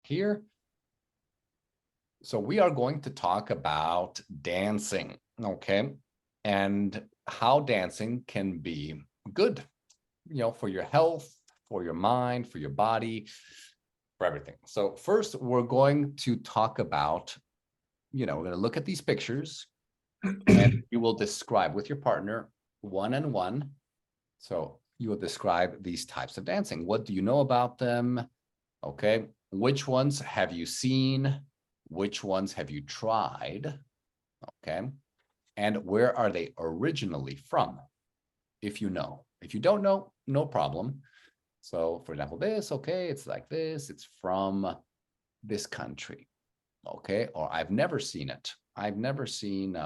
here. So we are going to talk about dancing, okay? And how dancing can be good, for your health, for your mind, for your body, for everything. So first, we're going to talk about, we're going to look at these pictures and you will describe with your partner one-on-one. So you will describe these types of dancing. What do you know about them? Okay. Which ones have you seen? Which ones have you tried? Okay. And where are they originally from? If you know. If you don't know, no problem. So for example, this, okay, it's like this. It's from this country. Okay. Or I've never seen it. I've never seen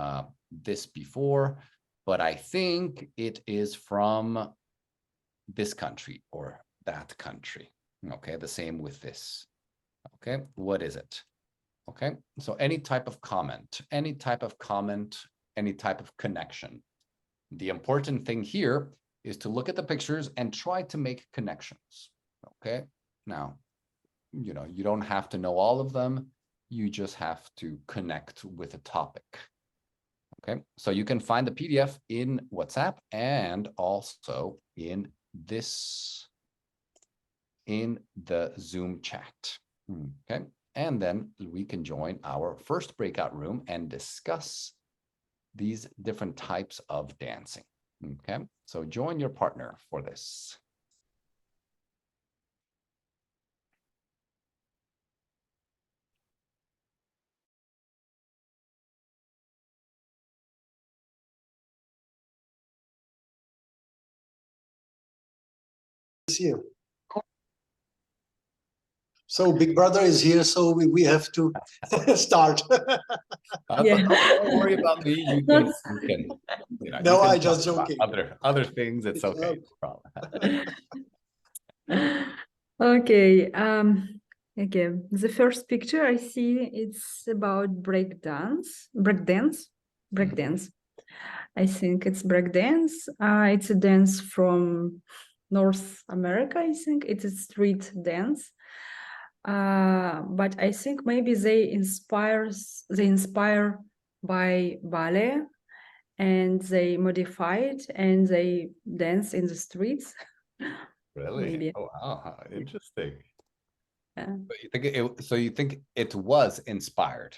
this before, but I think it is from this country or that country. Okay. The same with this. Okay. What is it? Okay. So any type of comment, any type of connection. The important thing here is to look at the pictures and try to make connections. Okay. Now, you don't have to know all of them. You just have to connect with a topic. Okay. So you can find the PDF in WhatsApp and also in the Zoom chat. Okay. And then we can join our first breakout room and discuss these different types of dancing. Okay, so join your partner for this. See you. So Big Brother is here, so we have to start. Don't worry about me. You can No, I just joking. Other things. It's okay. Okay. Okay. The first picture I see, it's about breakdance. I think it's breakdance. It's a dance from North America. I think it's a street dance. But I think maybe they inspire by ballet, and they modify it and they dance in the streets. Really? Maybe. Oh wow, interesting. Yeah. So you think it was inspired?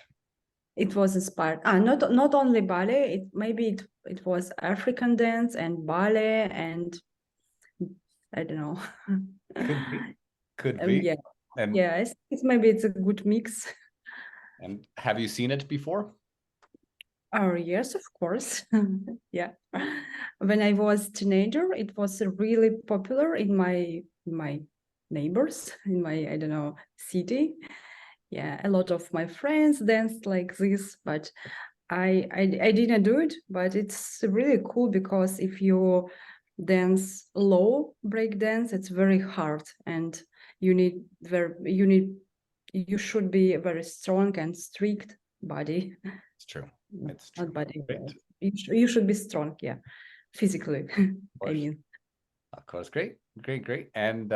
It was inspired. Not only ballet. It was African dance and ballet, and I don't know. Could be. Yeah. And yeah, I think maybe it's a good mix. And have you seen it before? Oh yes, of course. Yeah. When I was teenager, it was really popular in my neighbors, in my, I don't know, city. Yeah, a lot of my friends danced like this, but I didn't do it. But it's really cool because if you dance low break dance, it's very hard, and you should be a very strong and strict body. It's true. It's true. Not body. You should be strong, yeah, physically. I mean. Of course, great. And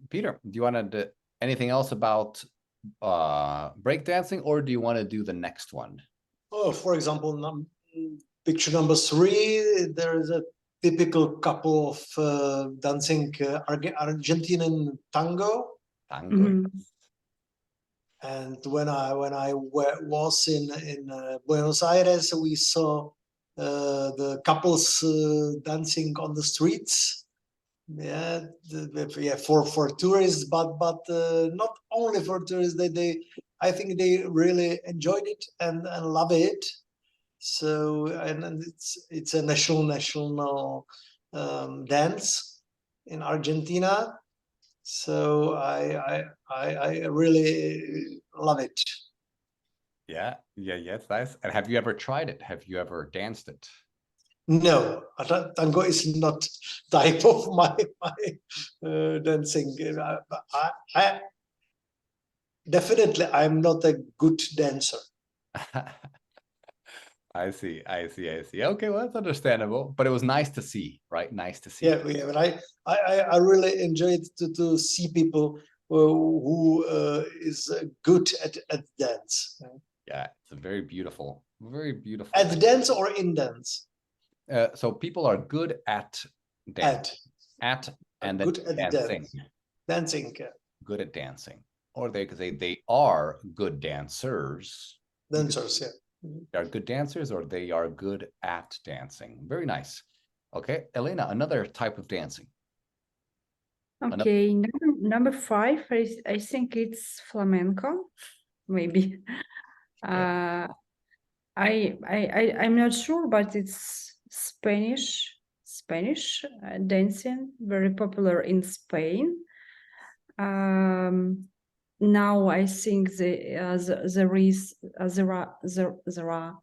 Peter, do you want to do anything else about breakdancing, or do you want to do the next one? Oh, for example, picture number 3, there is a typical couple of dancing Argentinian tango. Mm-hmm. And when I was in Buenos Aires, we saw the couples dancing on the streets. Yeah, for tourists, but not only for tourists. I think they really enjoyed it and love it. So and it's a national dance in Argentina. So I really love it. Yeah, it's nice. And have you ever tried it? Have you ever danced it? No, tango is not type of my dancing. I definitely I'm not a good dancer. I see. Okay, well, that's understandable, but it was nice to see, right? Nice to see. Yeah, but I really enjoyed to see people who is good at dance. Yeah, it's a very beautiful At thing. dance or in dance? So people are good at dance, and then Good at dancing, dance. Dancing. good at dancing, or they could say they are good dancers. Dancers, yeah. They are good dancers, or they are good at dancing. Very nice. Okay, Elena, another type of dancing. Okay, number 5, I think it's flamenco, maybe. I'm not sure, but it's Spanish dancing, very popular in Spain. Now I think there are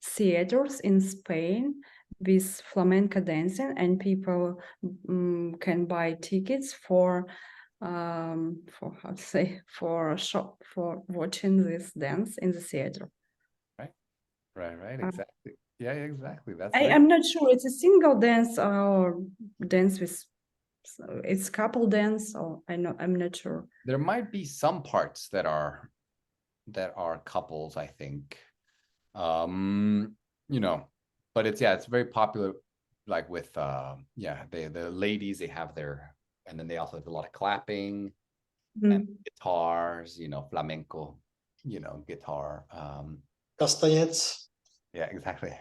theaters in Spain with flamenco dancing, and people can buy tickets for how to say, for watching this dance in the theater. Right, exactly. Yeah, exactly. That's I'm not sure it's a single dance or dance with, it's couple dance, or I'm not sure. There might be some parts that are couples, I think. You know, but it's very popular, like with the ladies, they have their, and then they also have a lot of clapping and guitars, flamenco, guitar. Castanets. Yeah, exactly.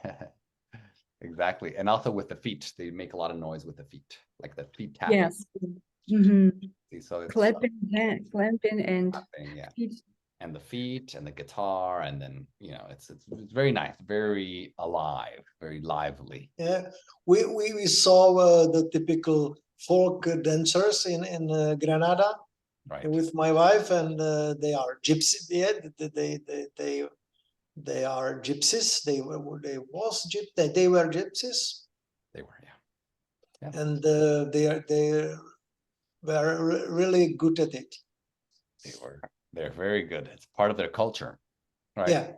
Exactly. And also with the feet, they make a lot of noise with the feet, like the feet tapping. Yes. So it's clapping and clapping, yeah. feet. And the feet and the guitar, and then it's very nice, very alive, very lively. Yeah, we saw the typical folk dancers in Granada, right, with my wife, and they are gypsy. Yeah, they are gypsies. They were gypsies. They were, yeah. And they were really good at it. They're very good. It's part of their culture, right? Yeah.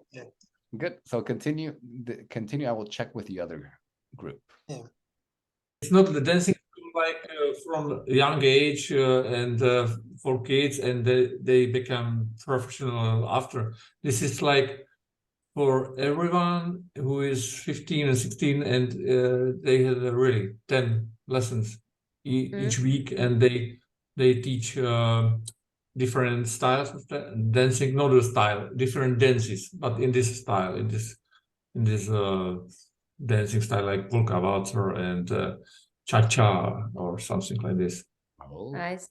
Good. So continue. I will check with the other group. Yeah. It's not the dancing like from a young age and for kids, and they become professional after. This is like for everyone who is 15 and 16, and they have really 10 lessons each week, and they teach different styles of dancing, not a style, different dances, but in this style, in this dancing style, like polka waltzer and cha-cha or something like this. Oh, Nice,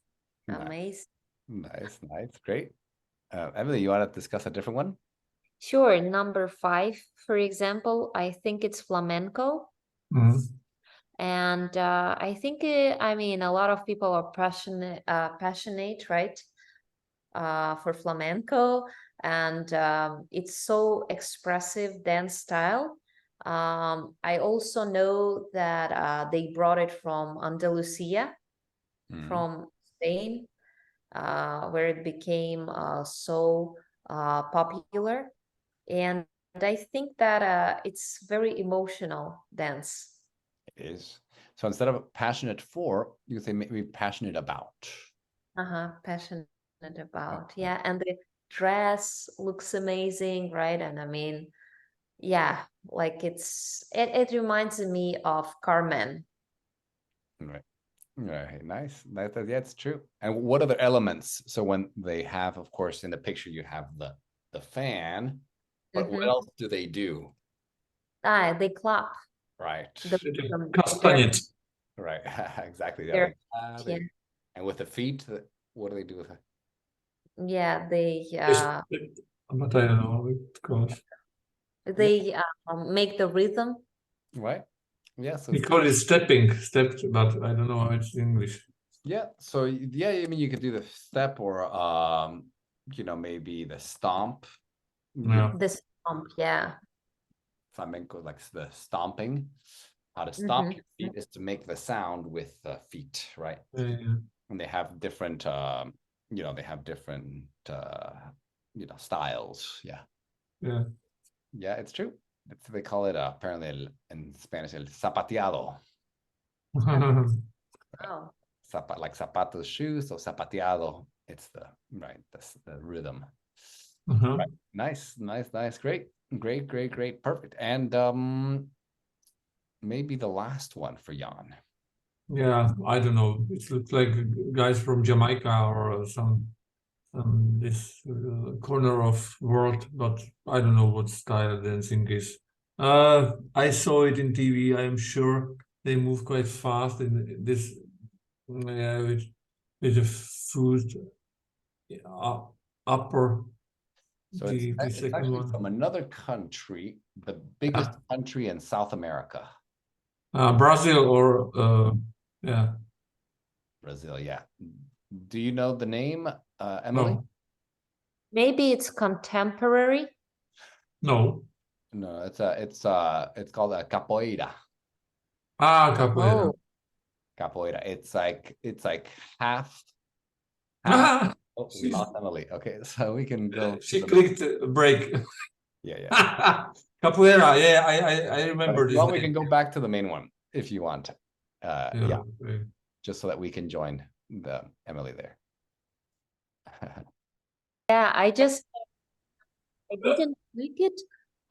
amazing. Nice, great. Emily, you want to discuss a different one? Sure. Number 5, for example, I think it's flamenco. And I think a lot of people are passionate, right, for flamenco, and it's so expressive dance style. I also know that they brought it from Andalusia, from Spain, where it became so popular. And I think that it's very emotional dance. It is. So instead of passionate for, you say maybe passionate about. Passionate about. Yeah, and the dress looks amazing, right? And yeah, like it reminds me of Carmen. Right, nice. That's true. And what other elements? So when they have, of course, in the picture you have the fan, but what else do they do? They clap. Right. Castanet. Right. Exactly. Yeah. And with the feet, what do they do with it? Yeah, they but I don't know what it goes. They make the rhythm. Right. Yeah. So we call it stepping, but I don't know how it's in English. Yeah. So yeah, you could do the step, or maybe the stomp. Yeah. The stomp, yeah. Flamenco, like the stomping. How to stomp your feet is to make the sound with the feet, right? Yeah. And they have different, styles. Yeah. Yeah, it's true. They call it apparently in Spanish el zapateado. Oh. Like zapatos, shoes, so zapateado. It's the right. That's the rhythm. Uh-huh. Right. Nice. Great. Perfect. And maybe the last one for Jan. Yeah, I don't know. It looks like guys from Jamaica or some this corner of world, but I don't know what style dancing is. I saw it in TV. I am sure they move quite fast in this. Yeah, with the foot upper. So The it's second actually one. from another country, the biggest country in South America. Brazil or yeah. Brazil, yeah. Do you know the name, Emily? No. Maybe it's contemporary. No. No, it's called a capoeira. Capoeira. Oh, Capoeira. It's like half. Oh, we lost Emily. Okay, so we can go. She clicked break. Yeah. Capoeira. Yeah, I But remember if you this want, we name. can go back to the main one if you want. Yeah, Okay. just so that we can join the Emily there. yeah, I didn't click it.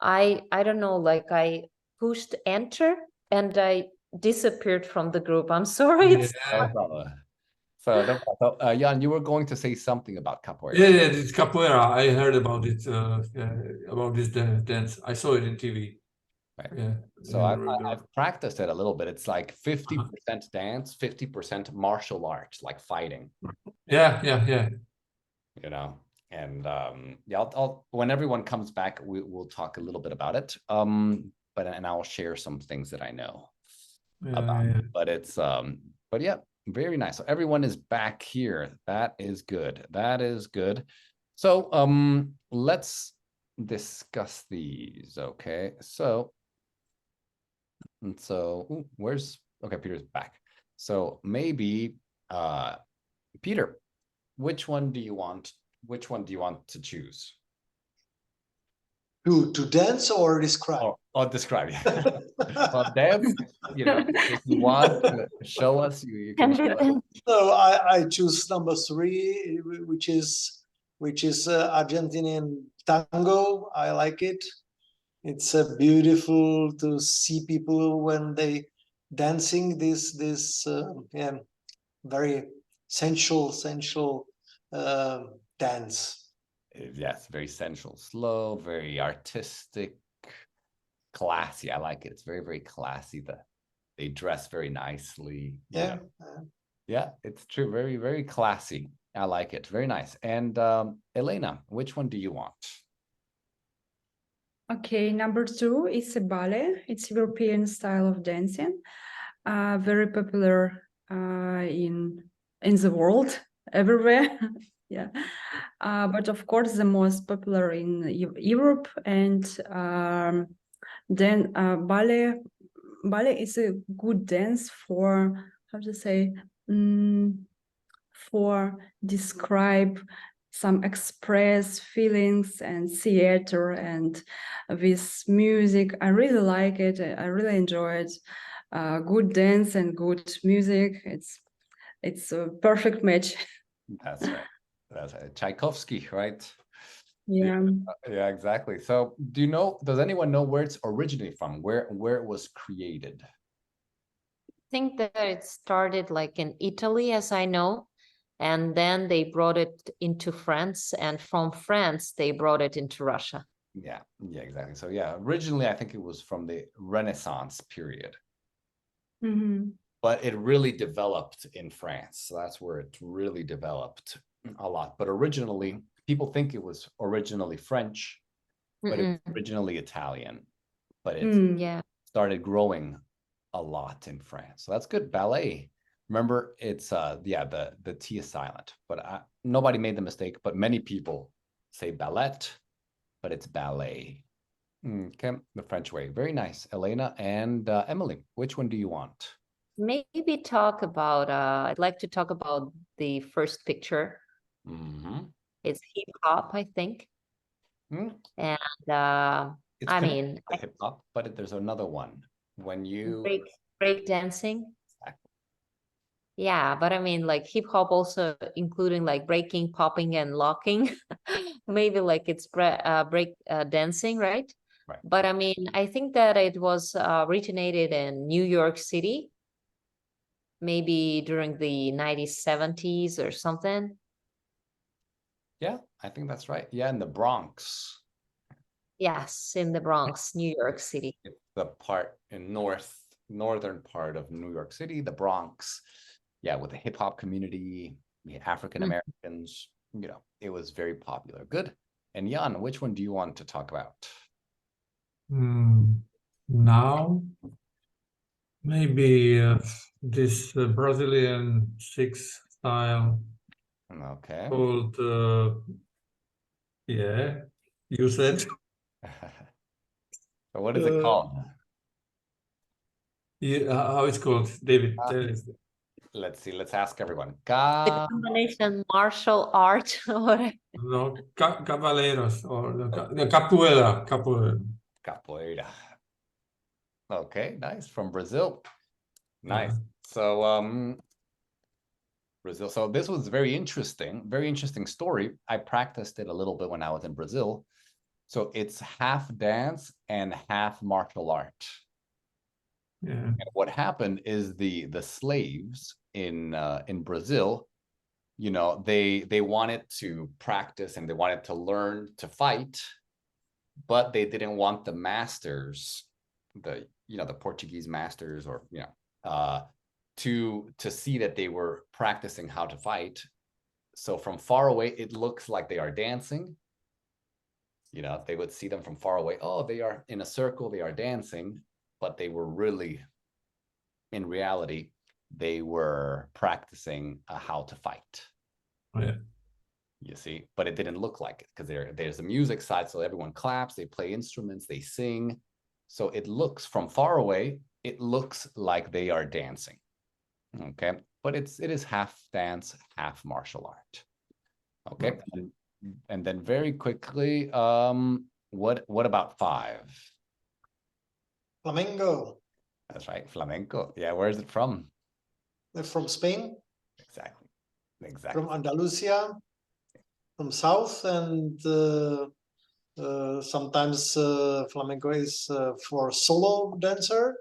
I don't know, like I pushed enter and I disappeared from the group. I'm sorry. Yeah. No problem. So, Jan, you were going to say something about capoeira. Yeah, it's capoeira. I heard about it. About this dance. I saw it in TV. Right. Yeah. So I've practiced it a little bit. It's like 50% dance, 50% martial arts, like fighting. Yeah. You know, and yeah, I'll when everyone comes back, we'll talk a little bit about it. But I'll share some things that I know about. Yeah. But it's but yeah, very nice. So everyone is back here. That is good. So let's discuss these. Okay, so ooh, okay, Peter's back. So maybe Peter, which one do you want to choose? To dance or describe? Or describe, yeah. Well, dance, if you want to show us, you can show us. So I choose number 3, which is Argentinian tango. I like it. It's beautiful to see people when they dancing this very sensual dance. Yes, very sensual, slow, very artistic, classy. I like it. It's very classy. They dress very nicely. Yeah. Yeah, it's true. Very classy. I like it. Very nice. And Elena, which one do you want? Okay, number 2 is a ballet. It's European style of dancing, very popular in the world, everywhere. Yeah, but of course the most popular in Europe. And then ballet is a good dance for, how to say, for describe some express feelings and theater and with music. I really like it. I really enjoy it. Good dance and good music. It's a perfect match. That's right. Tchaikovsky, right? Yeah. Yeah, exactly. So does anyone know where it's originally from? Where it was created? I think that it started like in Italy, as I know, and then they brought it into France, and from France they brought it into Russia. Yeah, exactly. So yeah, originally I think it was from the Renaissance period. Mm-hmm. But it really developed in France. So that's where it really developed a lot. But originally, people think it was originally French, but it was originally Italian. But it started growing a lot in France. So that's good. Ballet. Remember, it's the T is silent, but nobody made the mistake, but many people say ballet, but it's ballet. Okay, the French way. Very nice. Elena and Emily, which one do you want? Maybe talk about, I'd like to talk about the first picture. It's hip hop, I think. And it's I mean, hip hop, but there's another one when you break dancing. Yeah, but I mean, like hip hop also including like breaking, popping, and locking. Maybe like it's break dancing, right? Right. But I mean, I think that it was originated in New York City, maybe during the 1970s or something. Yeah, I think that's right. Yeah, in the Bronx. Yes, in the Bronx, New York City. It's the part in northern part of New York City, the Bronx. Yeah, with the hip hop community, the African Americans, it was very popular. Good. And Jan, which one do you want to talk about? Now, maybe this Brazilian six style Okay. called, yeah, you said. So what is it Uh, called? Yeah, how it's called, David? Tell us. Let's see. Let's ask everyone. The combination martial art or whatever. No, Cavaleros or no, Capoeira. Capoeira. Okay, nice. From Brazil. Nice. Yeah. So Brazil. So this was very interesting story. I practiced it a little bit when I was in Brazil. So it's half dance and half martial art. Yeah. And what happened is the slaves in Brazil, they wanted to practice and they wanted to learn to fight, but they didn't want the masters, the Portuguese masters, or to see that they were practicing how to fight. So from far away, it looks like they are dancing. They would see them from far away. Oh, they are in a circle, they are dancing, but they were really, in reality, they were practicing how to fight. Oh, yeah. You see, but it didn't look like it because there's a music side, so everyone claps, they play instruments, they sing. So it looks from far away, it looks like they are dancing. Okay, but it is half dance, half martial art. Okay, and then very quickly, what about 5? Flamenco. That's right, flamenco. Yeah, where is it from? They're from Spain, Exactly. from Andalusia, from south, and sometimes flamenco is for solo dancer,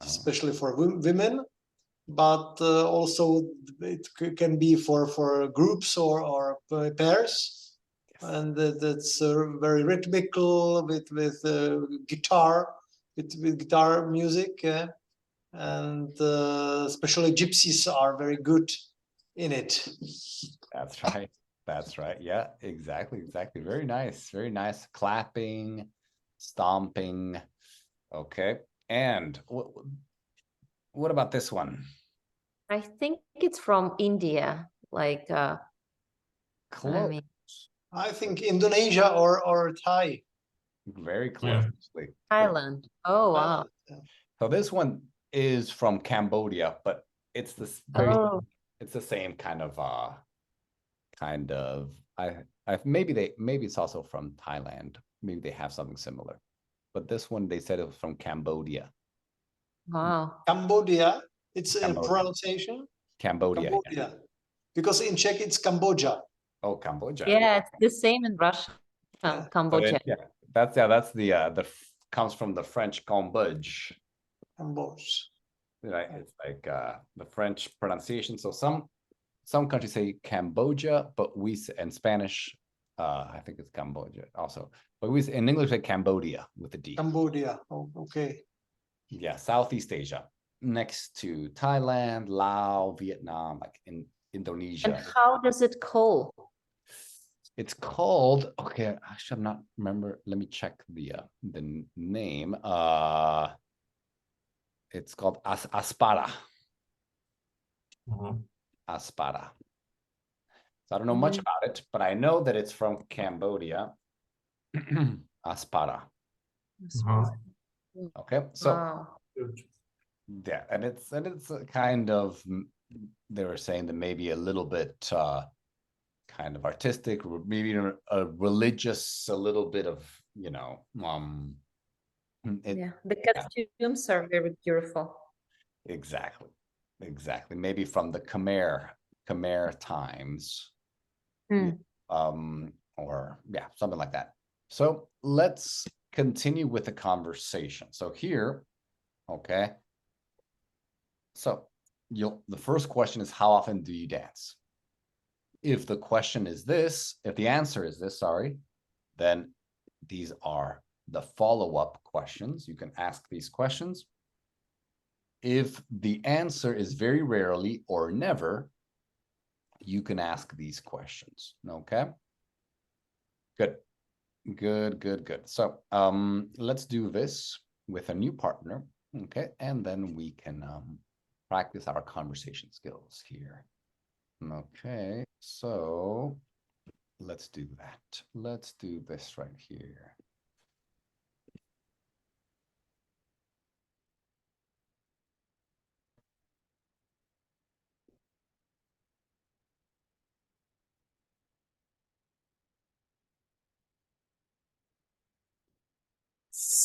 especially for women, but also it can be for groups or pairs. Yes. And that's very rhythmical with guitar, with guitar music, and especially gypsies are very good in it. That's right. That's right. Yeah, exactly. Very nice. Clapping, stomping. Okay. And what about this one? I think it's from India. Like I Close. mean, I think Indonesia or Thai. Very close. Yeah. Thailand. Oh wow. So this one is from Cambodia, but it's this Oh. it's the same kind of maybe it's also from Thailand. Maybe they have something similar. But this one, they said it was from Cambodia. Wow. Cambodia, it's a Cambodia. pronunciation. Cambodia. Cambodia. Because in Czech it's Cambodia. Oh, Cambodia. Yeah, it's the same in Russia. Yeah. Cambodia. That's the comes from the French Cambodge. Cambodge. Right. It's like the French pronunciation. So some countries say Cambodia, but in Spanish, I think it's Cambodia also. But in English say Cambodia with a D. Cambodia. Oh, okay. Yeah, Southeast Asia, next to Thailand, Laos, Vietnam, like in Indonesia. And how does it call? It's called, okay, actually I'm not remember. Let me check the name. It's called Aspara. Aspara. So I don't know much about it, but I know that it's from Cambodia. Aspara. Okay, so Wow. yeah, and it's a kind of, they were saying that maybe a little bit kind of artistic, maybe a religious, a little bit of Yeah, the costumes are very beautiful. Exactly. exactly. Maybe from the Khmer times. Hmm. Or yeah, something like that. So let's continue with the conversation. So here, okay. So the first question is, how often do you dance? If the question is this, if the answer is this, sorry, then these are the follow-up questions. You can ask these questions. If the answer is very rarely or never, you can ask these questions. Okay. Good. Good. So let's do this with a new partner. Okay, and then we can practice our conversation skills here. Okay, so let's do that. Let's do this right here.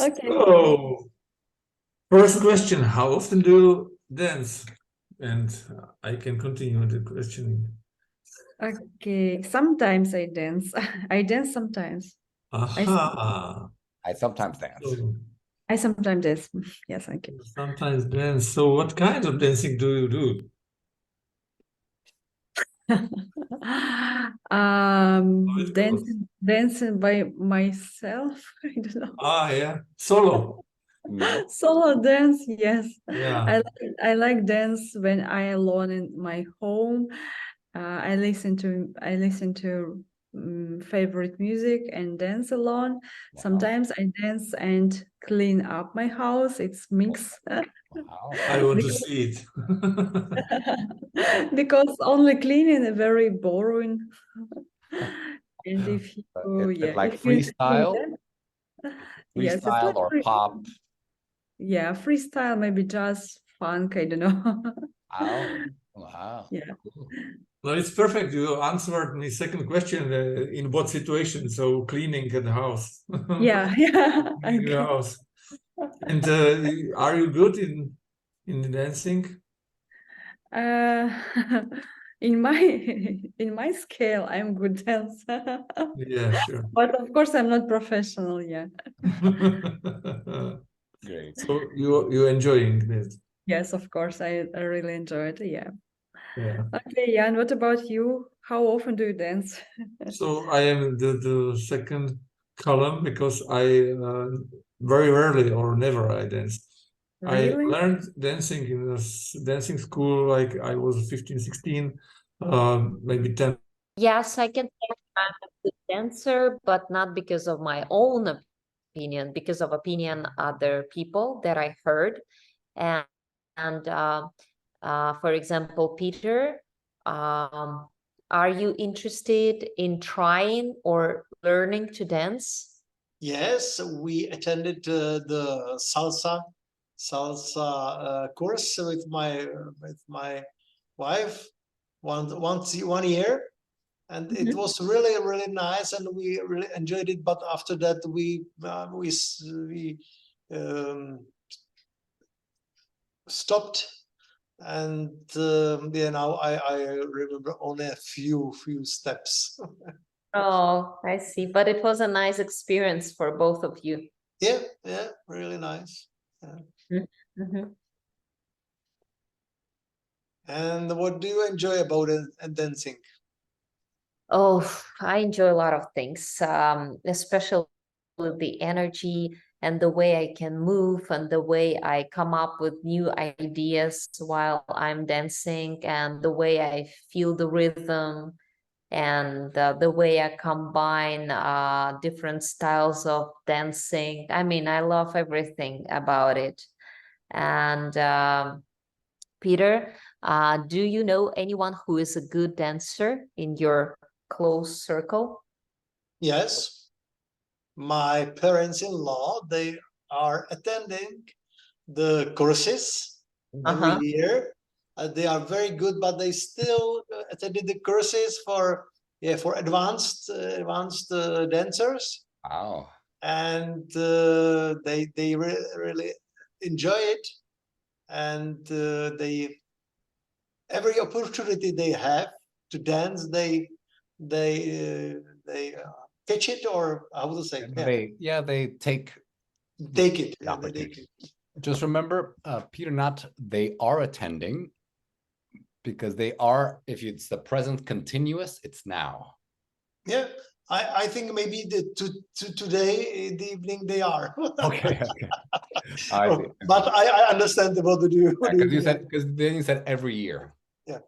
Okay. So, first question, how often do you dance? And I can continue the questioning. Okay. Sometimes I dance. I dance sometimes. Aha. I sometimes dance. So, I sometimes dance. Yes, okay. sometimes dance. So what kind of dancing do you do? it goes? Dancing by myself. I don't know. Ah, yeah. Solo. Mm, Solo dance, yes. Yeah. I like dance when I alone in my home. I listen to favorite music and dance alone. wow, Sometimes I dance and clean up my house. It's mix. wow. I want to Because- see it. because only cleaning is very boring. And if you, It's like if you freestyle, yes, it's freestyle like or pop. yeah, freestyle, maybe jazz, funk, I don't know. Wow. Yeah. Cool. No, it's perfect. You answered my second question. In what situation? So cleaning at the house. Yeah, yeah. Cleaning the Okay. house. And are you good in dancing? Uh, in my in my scale, I'm good dancer. Yeah, sure. But of course, I'm not professional yet. Great. So you enjoying this? Yes, of course, I really enjoy it. Yeah. Yeah. Okay, Jan, what about you? How often do you dance? So I am the second column because I very rarely or never I dance. I Really? learned dancing in a dancing school like I was 15, 16, maybe 10. Yes, I can say I'm a good dancer, but not because of my own opinion, because of opinion other people that I heard. And, and for example, Peter, are you interested in trying or learning to dance? Yes, we attended the salsa course with my wife one year, and it was really nice, and we really enjoyed it. But after that, we stopped, and now I remember only a few steps. Oh, I see. But it was a nice experience for both of you. Yeah, really nice. Yeah. Mhm. And what do you enjoy about it and dancing? Oh, I enjoy a lot of things, especially the energy and the way I can move and the way I come up with new ideas while I'm dancing and the way I feel the rhythm and the way I combine different styles of dancing. I mean, I love everything about it. And Peter, do you know anyone who is a good dancer in your close circle? Yes, my parents-in-law, they are attending the courses every Uh-huh. year. They are very good, but they still attended the courses for advanced dancers, Wow. and they really enjoy it, and every opportunity they have to dance, they catch it, or how would I say? Yeah, they take take it. the Yeah, they opportunity. take it. Just remember, Peter, not they are attending, because they are, if it's the present continuous, it's now. Yeah, I think maybe today in the evening they are. Okay. But I understand what do you Because you mean. said, because then you said every year. Yeah.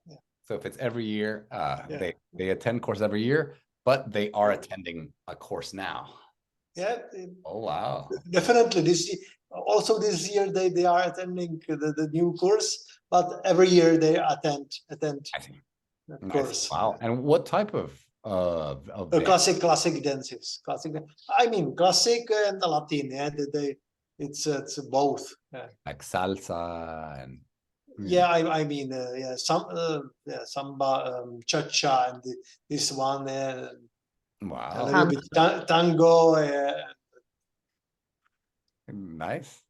So if it's every year, Yeah. they attend course every year, but they are attending a course now. Yeah, Oh, wow. definitely. Also this year they are attending the new course, but every year they attend I see. the Nice. course. Wow. And what type of dance? Classic dances. I mean classic and Latin. Yeah, it's both. Yeah. Like salsa and Yeah, I mean, yeah, samba, cha-cha, and this one, a wow. little bit tango. Nice.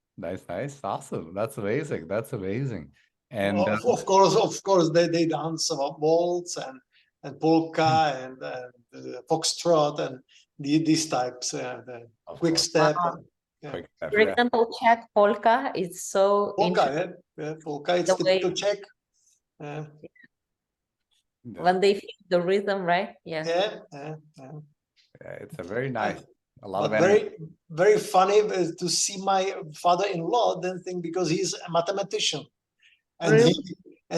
Awesome. That's amazing. And Of course, they dance waltz and polka and foxtrot and these types, the of quick course, step. Wow. Yeah. quick For step, yeah. example, Czech polka, it's so Polka, interesting yeah, polka. It's the way typical Czech. Yeah. when they feel the rhythm, right? Yeah. Yeah. Yeah, it's a very nice, a lot of But energy. very funny to see my father-in-law dancing, because he's a mathematician, and Really?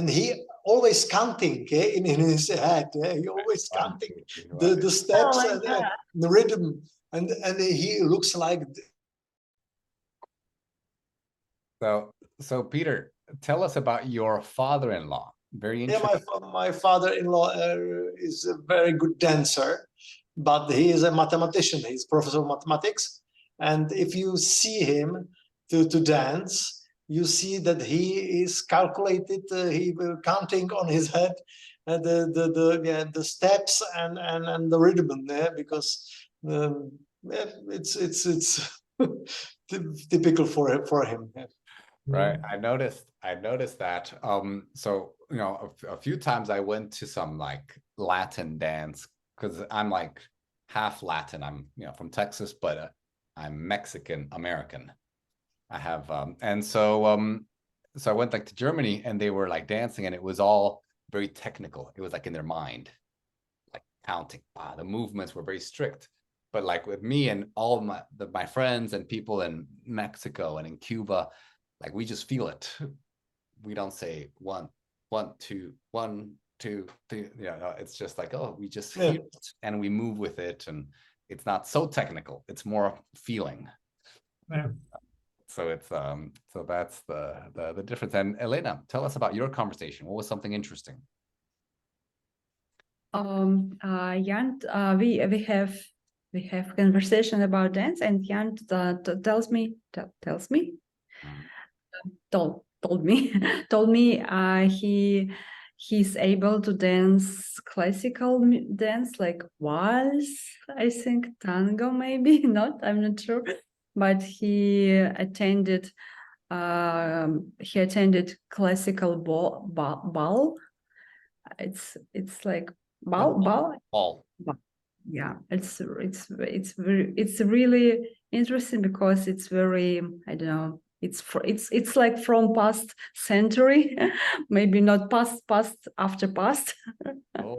he always counting, okay, in his head. Yeah? He always counting the steps my and God. the rhythm, and he looks like. So Peter, tell us about your father-in-law. Very Yeah, interesting. my father-in-law is a very good dancer, but he is a mathematician. He's professor of mathematics, and if you see him to dance, you see that he is calculated. He will counting on his head the steps and the rhythm, yeah, because yeah, it's typical for him. Yeah. Right. I noticed that. So, you know, a few times I went to some like Latin dance, because I'm like half Latin. I'm, you know, from Texas, but I'm Mexican American. I have, and so I went like to Germany, and they were like dancing, and it was all very technical. It was like in their mind, like counting. The movements were very strict. But like with me and all of my friends and people in Mexico and in Cuba, like we just feel it. We don't say 1, 2, 1, 2, 3. Yeah, no, it's just like, oh, we just feel it and we move with it, and it's not so technical. It's more feeling. Yeah. So it's so that's the difference. And Elena, tell us about your conversation. What was something interesting? Jan, we have conversation about dance, and Jan told me he's able to dance classical dance like waltz, I think tango, maybe not, I'm not sure, but he attended classical ball. It's like ball. Yeah, it's really interesting, because it's very, I don't know, it's like from past century, maybe not past after past. Oh.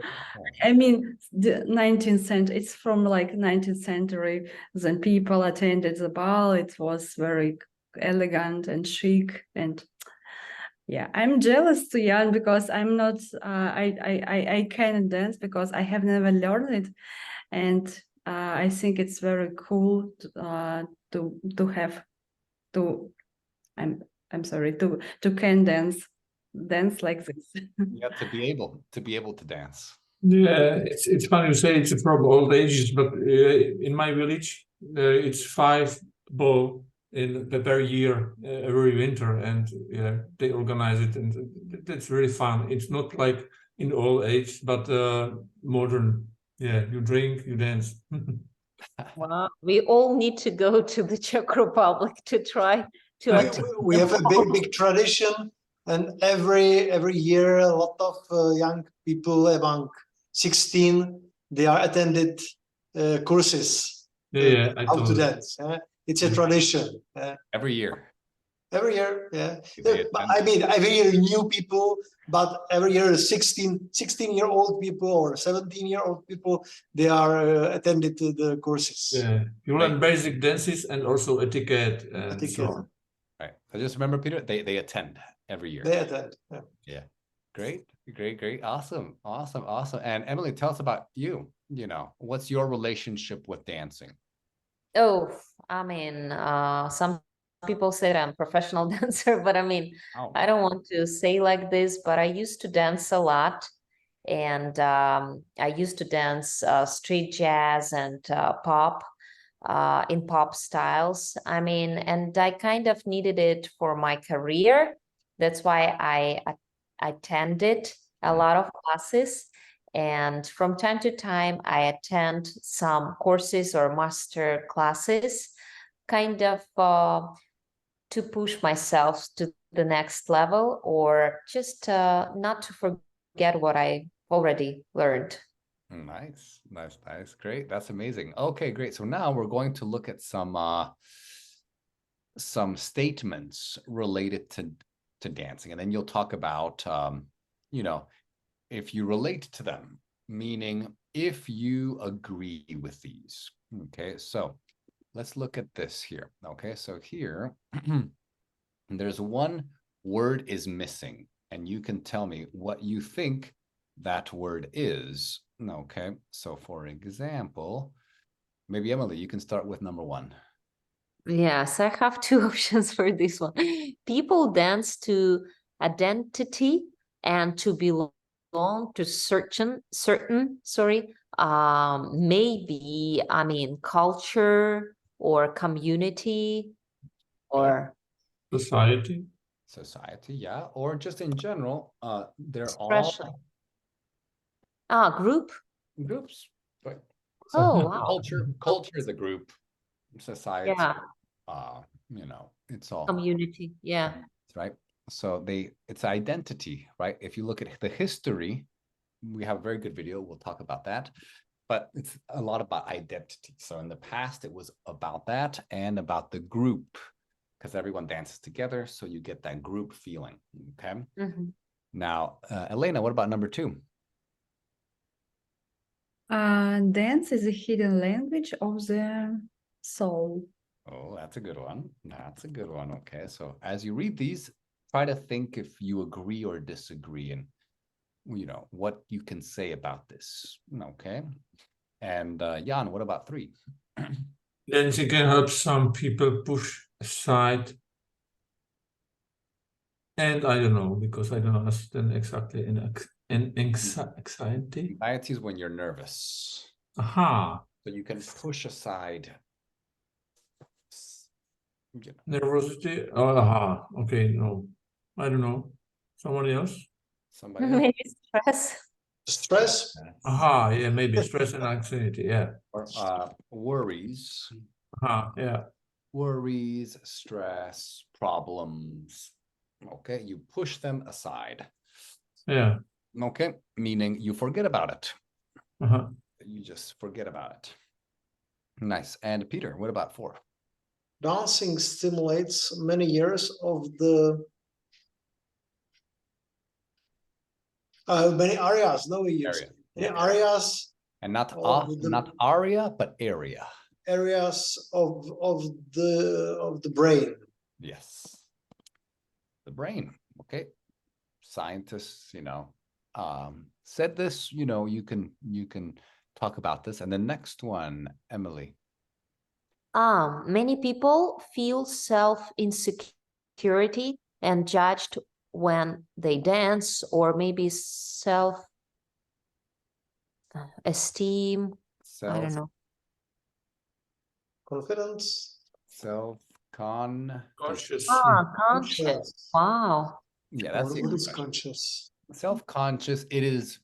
I mean, the 19th century, it's from like 19th century, then people attended the ball. It was very elegant and chic, and yeah, I'm jealous to Jan, because I'm not, I can't dance because I have never learned it. And I think it's very cool to have to, I'm sorry, to can dance like this. Yeah, to be able to dance. Yeah, it's funny you say it's from old ages, but in my village, it's 5 ball in per year every winter, and yeah, they organize it, and that's really fun. It's not like in old age, but modern. Yeah, you drink, you dance. Wow. We all need to go to the Czech Republic to try to attend. We have a big tradition and every year a lot of young people among 16 they are attended courses Yeah, I how to told you. dance. It's a Mhm. tradition. Every year. Every year, yeah. They But attend. I mean, every year new people, but every year 16-year-old people or 17-year-old people, they are attended to the courses. Yeah, you learn basic dances and also etiquette and so Etiquette. on. Right. So just remember, Peter, they attend every year. They attend. Yeah. Yeah. Great. Awesome. And Emily, tell us about you. You know, what's your relationship with dancing? Oh, I mean, some people say that I'm a professional dancer, but I mean, Oh, I don't want to say like this, but I used to dance a lot. And I used to dance street jazz and pop in pop styles. I mean, and I kind of needed it for my career. That's why I attended a lot of classes. And from time to time, I attend some courses or master classes, kind of to push myself to the next level, or just not to forget what I already learned. Nice. Great. That's amazing. Okay, great. So now we're going to look at some statements related to dancing, and then you'll talk about you know, if you relate to them, meaning if you agree with these. Okay, so let's look at this here. Okay, so here there's one word is missing, and you can tell me what you think that word is. Okay, so for example, maybe Emily, you can start with number one. Yes, I have two options for this one. People dance to identity and to belong to certain, maybe, I mean, culture or community or Society. Society, yeah, or just in general, they're expression. all Group. groups, right? Oh, So wow. culture is a group, society, Yeah, you know, it's all community. Yeah. right. So it's identity, right? If you look at the history, we have a very good video, we'll talk about that, but it's a lot about identity. So in the past, it was about that and about the group, because everyone dances together, so you get that group feeling. Okay. Mhm. Now, Elena, what about number two? Dance is a hidden language of the soul. Oh, that's a good one. Okay, so as you read these, try to think if you agree or disagree, and you know what you can say about this. Okay. And Jan, what about three? Dancing can help some people push aside. And I don't know, because I don't understand exactly in anxiety. Anxiety is when you're nervous. Aha, So you can push aside, you know, nervosity. Oh, aha, okay, no, I don't know. Someone else? somebody else. Maybe stress. Stress. Aha, yeah, maybe stress and anxiety, yeah. Or worries, Aha, yeah. worries, stress, problems. Okay, you push them aside. Yeah. Okay, meaning you forget about it. Uh-huh. You just forget about it. Nice. And Peter, what about four? Dancing stimulates many years of the many areas, no years, Area. many Yeah. areas And not of the- not aria, but area. areas of the brain. Yes. The brain. Okay. Scientists, you know, said this, you know, you can talk about this. And the next one, Emily. Many people feel self-insecurity and judged when they dance, or maybe self-esteem. I don't know. Confidence. Conscious. Conscious. Wow. Yeah, that's the What is expression. conscious? Self-conscious, it is,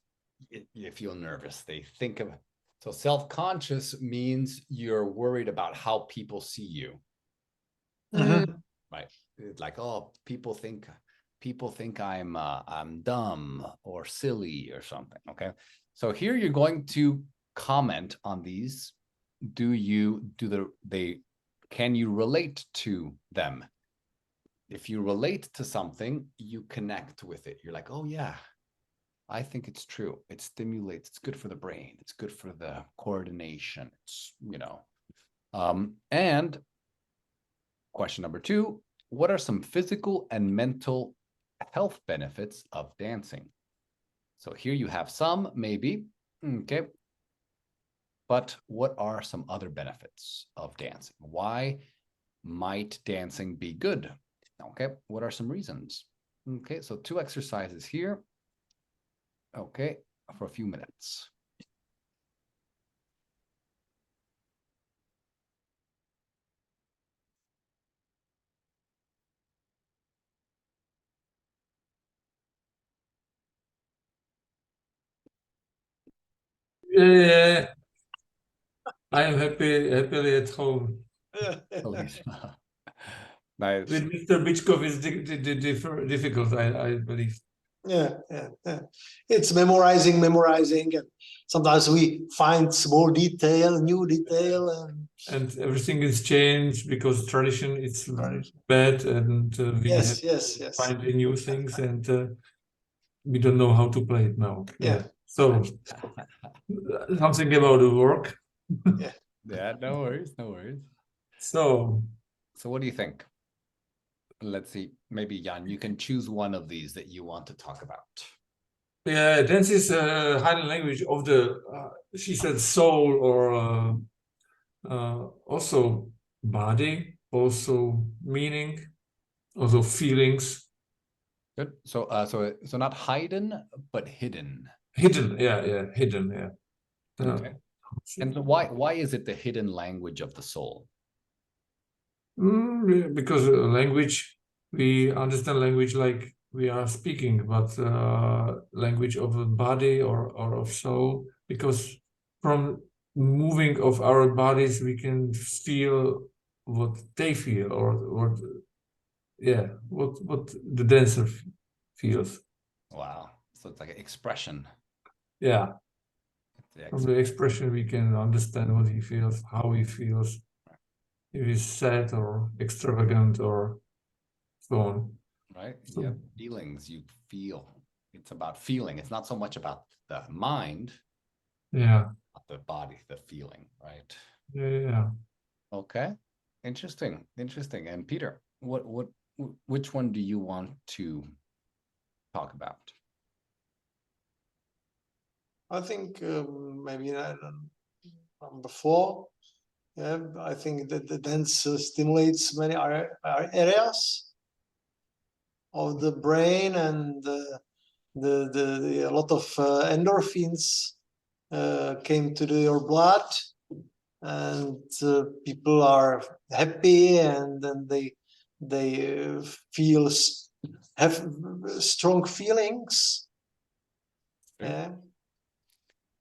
you feel nervous. They think of, so self-conscious means you're worried about how people see you. Mhm. Right. It's like, oh, people think people think I'm dumb or silly or something. Okay, so here you're going to comment on these. Can you relate to them? If you relate to something, you connect with it. You're like, oh yeah, I think it's true. It stimulates, it's good for the brain. It's good for the coordination. It's, and question number 2, what are some physical and mental health benefits of dancing? So here you have some, maybe, okay. But what are some other benefits of dancing? Why might dancing be good? Okay, what are some reasons? Okay, so 2 exercises here. Okay, for a few minutes. Yeah, I am happily at home. Nice. With Mr. Bichkov is difficult, I believe. Yeah. It's memorizing, and sometimes we find small detail, new detail, And everything is changed because tradition is Right. bad, and we have yes. to find the new things, and we don't know how to play it now. Yeah. So something about the work. Yeah, no worries, no worries. So what do you think? Let's see, maybe Jan, you can choose one of these that you want to talk about. yeah, dance is a hidden language of the, she said, soul, or also body, also meaning, also feelings. Good. So not hidden, but hidden. Hidden, hidden, yeah. Okay. And so why is it the hidden language of the soul? Because language, we understand language like we are speaking, but language of the body or of soul, because from moving of our bodies we can feel what they feel, or what the dancer feels. Wow. So it's like an expression. Yeah. From the expression we can understand what he feels, how he feels, if he's sad or extravagant or so on. Right? You have feelings, you feel. It's about feeling. It's not so much about the mind. Yeah. The body, the feeling, right? Yeah. Okay. Interesting. And Peter, which one do you want to talk about? I think maybe number 4. Yeah, I think that the dance stimulates many areas of the brain, and a lot of endorphins came to your blood, and people are happy, and then they have strong feelings. Yeah.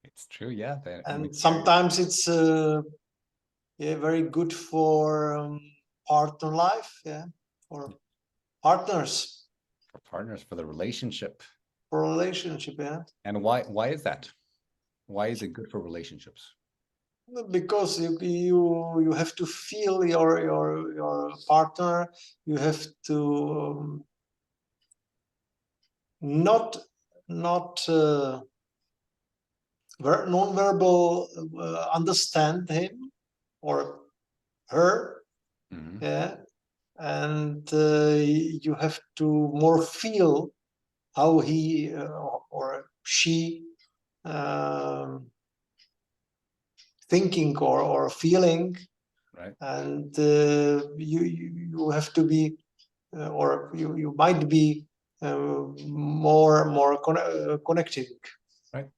It's true, yeah. And sometimes it's very good for partner life, for partners. For partners, for the relationship. For relationship, yeah. And why is that? Why is it good for relationships? Because you have to feel your partner. You have to not non-verbal understand him or her. Yeah, and you have to more feel how he or she thinking or feeling, right? And you have to be or you might be more connecting. Right.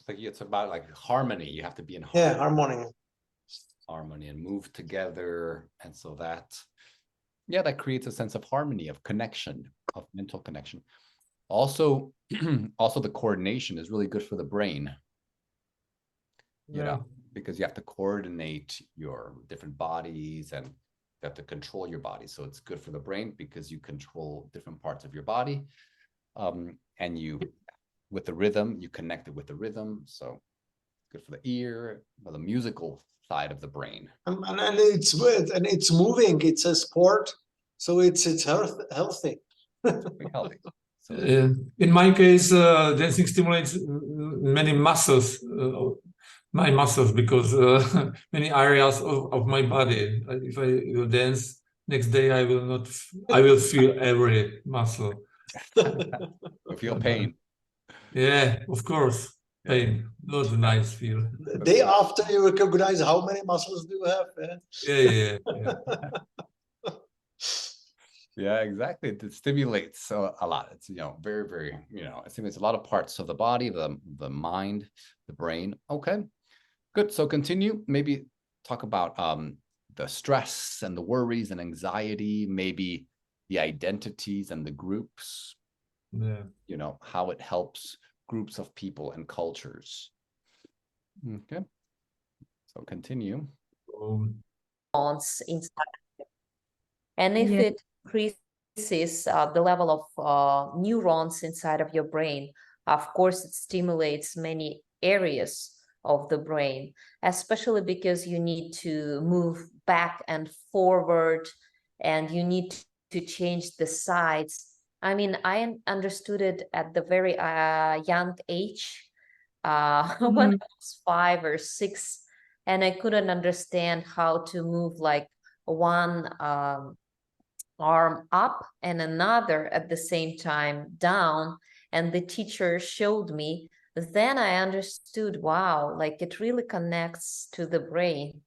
It's about like harmony. You have to be in harmony. Yeah, Harmony and move together, and so that creates a sense of harmony, of connection, of mental connection. Also, the coordination is really good for the brain. You know, because you have to coordinate your different bodies, and that to control your body. So it's good for the brain because you control different parts of your body. And you, with the rhythm, you connect it with the rhythm. So good for the ear, for the musical side of the brain. And it's moving. It's a sport, so it's healthy. Very healthy. So In my case, dancing stimulates many muscles, my muscles, because many areas of my body. If I will dance, next day I will not. I will feel every muscle. you feel pain. Yeah, of course, pain. Not a nice feel. The day after you recognize how many muscles do you have. Yeah. Yeah, exactly. It stimulates a lot. It's, very, very, it stimulates a lot of parts of the body, the mind, the brain. Okay, good. So continue, maybe talk about the stress and the worries and anxiety, maybe the identities and the groups, Yeah. How it helps groups of people and cultures. Okay, so continue. Neurons inside. And if Yeah. it increases the level of neurons inside of your brain, of course, it stimulates many areas of the brain, especially because you need to move back and forward and you need to change the sides. I mean, I understood it at the very young age, when I was 5 or 6, and I couldn't understand how to move like one arm up and another at the same time down, and the teacher showed me. Then I understood, wow, like it really connects to the brain.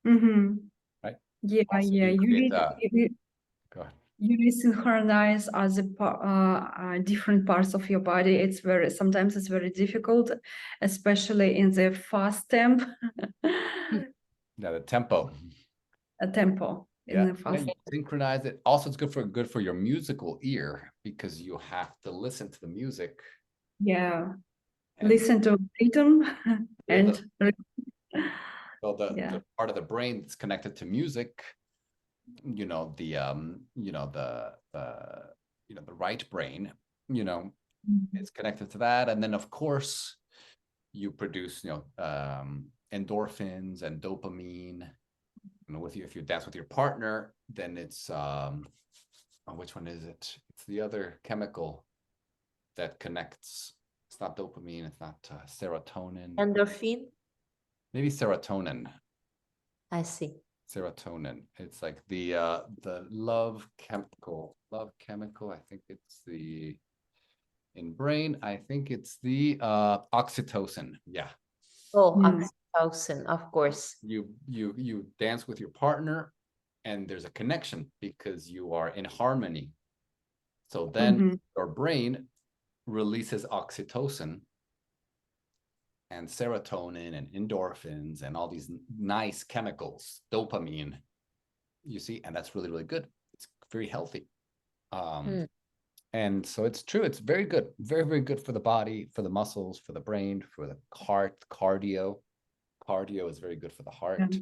Right. Yeah, Also, yeah. you You create, go ahead. you synchronize other different parts of your body. Sometimes it's very difficult, especially in the fast tempo. Yeah, the tempo. Tempo in the Yeah, fast. you synchronize it. Also, it's good for your musical ear because you have to listen to the music. Yeah, And listen to rhythm and so the yeah. part of the brain that's connected to music, the right brain, it's connected to that. And then of course you produce, endorphins and dopamine. If you dance with your partner, then it's which one is it? It's the other chemical that connects. It's not dopamine, it's not serotonin. Endorphin? Maybe serotonin. I see. Serotonin. It's like the love chemical. I think it's in brain, I think it's the oxytocin. Yeah. Oh, oxytocin, of course. You dance with your partner and there's a connection because you are in harmony. So then your brain releases oxytocin and serotonin and endorphins and all these nice chemicals, dopamine, you see, and that's really, really good. It's very healthy. And so it's true. It's very good. Very, very good for the body, for the muscles, for the brain, for the heart, cardio. Cardio is very good for the heart.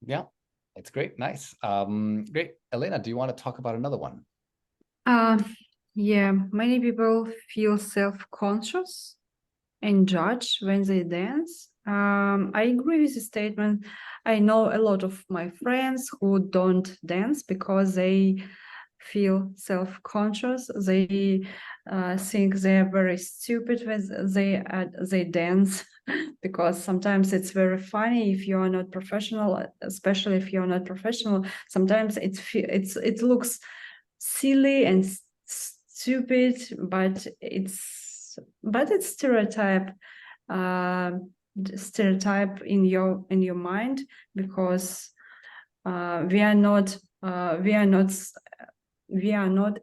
Yeah, it's great. Nice. Great. Elena, do you want to talk about another one? Yeah, many people feel self-conscious and judge when they dance. I agree with the statement. I know a lot of my friends who don't dance because they feel self-conscious. They think they're very stupid when they dance because sometimes it's very funny if you are not professional, especially if you're not professional. Sometimes it looks silly and stupid, but it's stereotype in your mind because we are not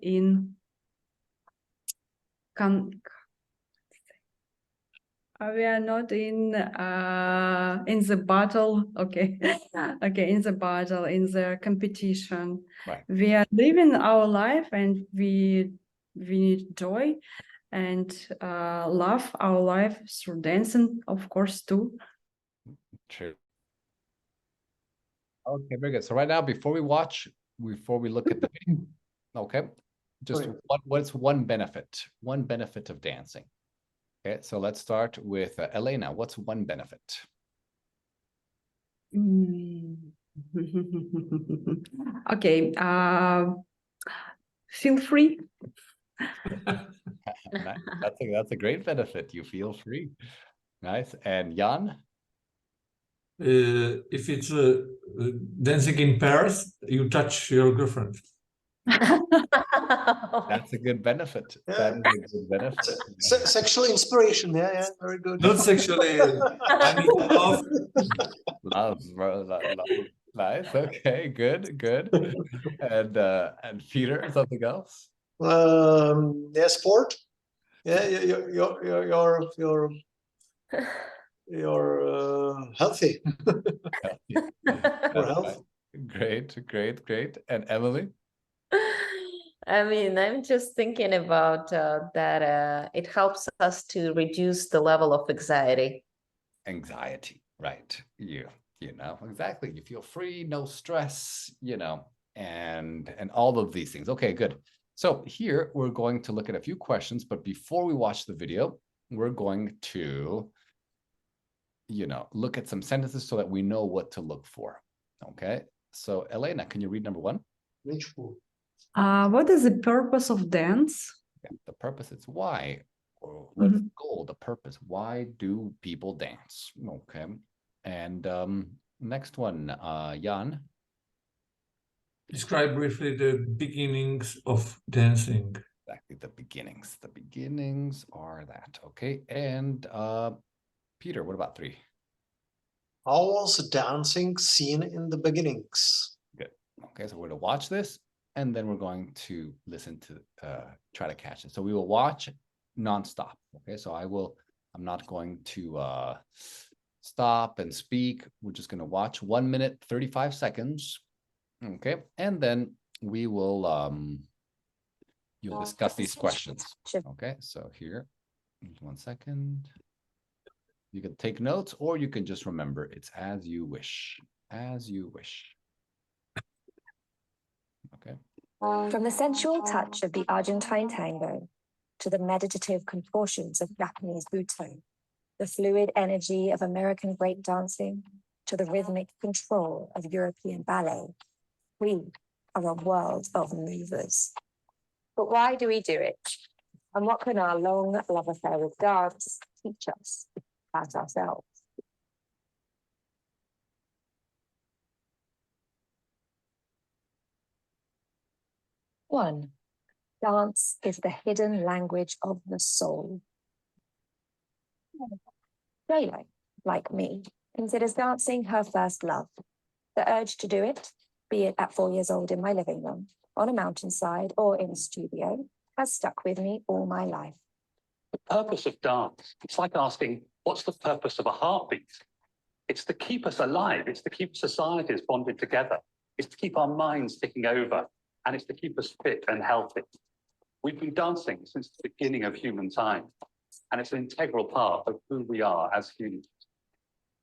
in in the battle. Okay. Okay, in the battle, in the competition. Right. We are living our life and we need joy and love our life through dancing, of course, too. True. Okay, very good. So right now, before we look at the video, okay, just Right. what's one benefit of dancing? Okay, so let's start with Elena. What's one benefit? Mm. Okay, feel free. Nice. That's a great benefit. You feel free. Nice. And Jan? If it's dancing in pairs, you touch your girlfriend. That's a good benefit. Yeah. That is a good benefit. Sexual inspiration. Yeah, yeah, very good. Not sexually. I mean, love. Love, bro. Love. Nice. Okay, good. And Peter, something else? Yeah, sport. Yeah, you're healthy. For health. Great. And Emily? I mean, I'm just thinking about that it helps us to reduce the level of anxiety. Anxiety, right? You know, exactly. You feel free, no stress, and all of these things. Okay, good. So here we're going to look at a few questions, but before we watch the video, we're going to, look at some sentences so that we know what to look for. Okay. So Elena, can you read number one? Which one? What is the purpose of dance? Yeah, the purpose is why, or what's the goal, the purpose. Why do people dance? Okay. And next one, Jan. Describe briefly the beginnings of dancing. Exactly, the beginnings. The beginnings are that. Okay. And Peter, what about three? How was dancing seen in the beginnings? Good. Okay, so we're going to watch this, and then we're going to listen to try to catch it. So we will watch nonstop. Okay, so I'm not going to stop and speak. We're just going to watch 1 minute, 35 seconds. Okay, and then we will you'll discuss these questions. Okay, so here, 1 second. You can take notes, or you can just remember. It's as you wish. As you wish. Okay. From the sensual touch of the Argentine tango to the meditative contortions of Japanese buto, the fluid energy of American breakdancing to the rhythmic control of European ballet, we are a world of movers. But why do we do it? And what can our long love affair with dance teach us about ourselves? One, dance is the hidden language of the soul. J-Lo, like me, considers dancing her first love. The urge to do it, be it at 4 years old in my living room, on a mountainside, or in a studio, has stuck with me all my life. The purpose of dance, it's like asking, what's the purpose of a heartbeat? It's to keep us alive. It's to keep societies bonded together. It's to keep our minds ticking over. And it's to keep us fit and healthy. We've been dancing since the beginning of human time. And it's an integral part of who we are as humans.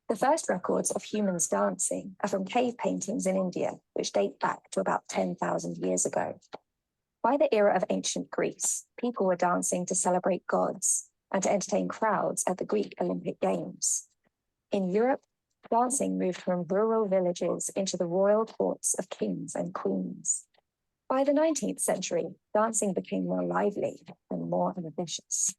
The first records of humans dancing are from cave paintings in India, which date back to about 10,000 years ago. By the era of ancient Greece, people were dancing to celebrate gods and to entertain crowds at the Greek Olympic Games. In Europe, dancing moved from rural villages into the royal courts of kings and queens. By the 19th century, dancing became more lively and more ambitious.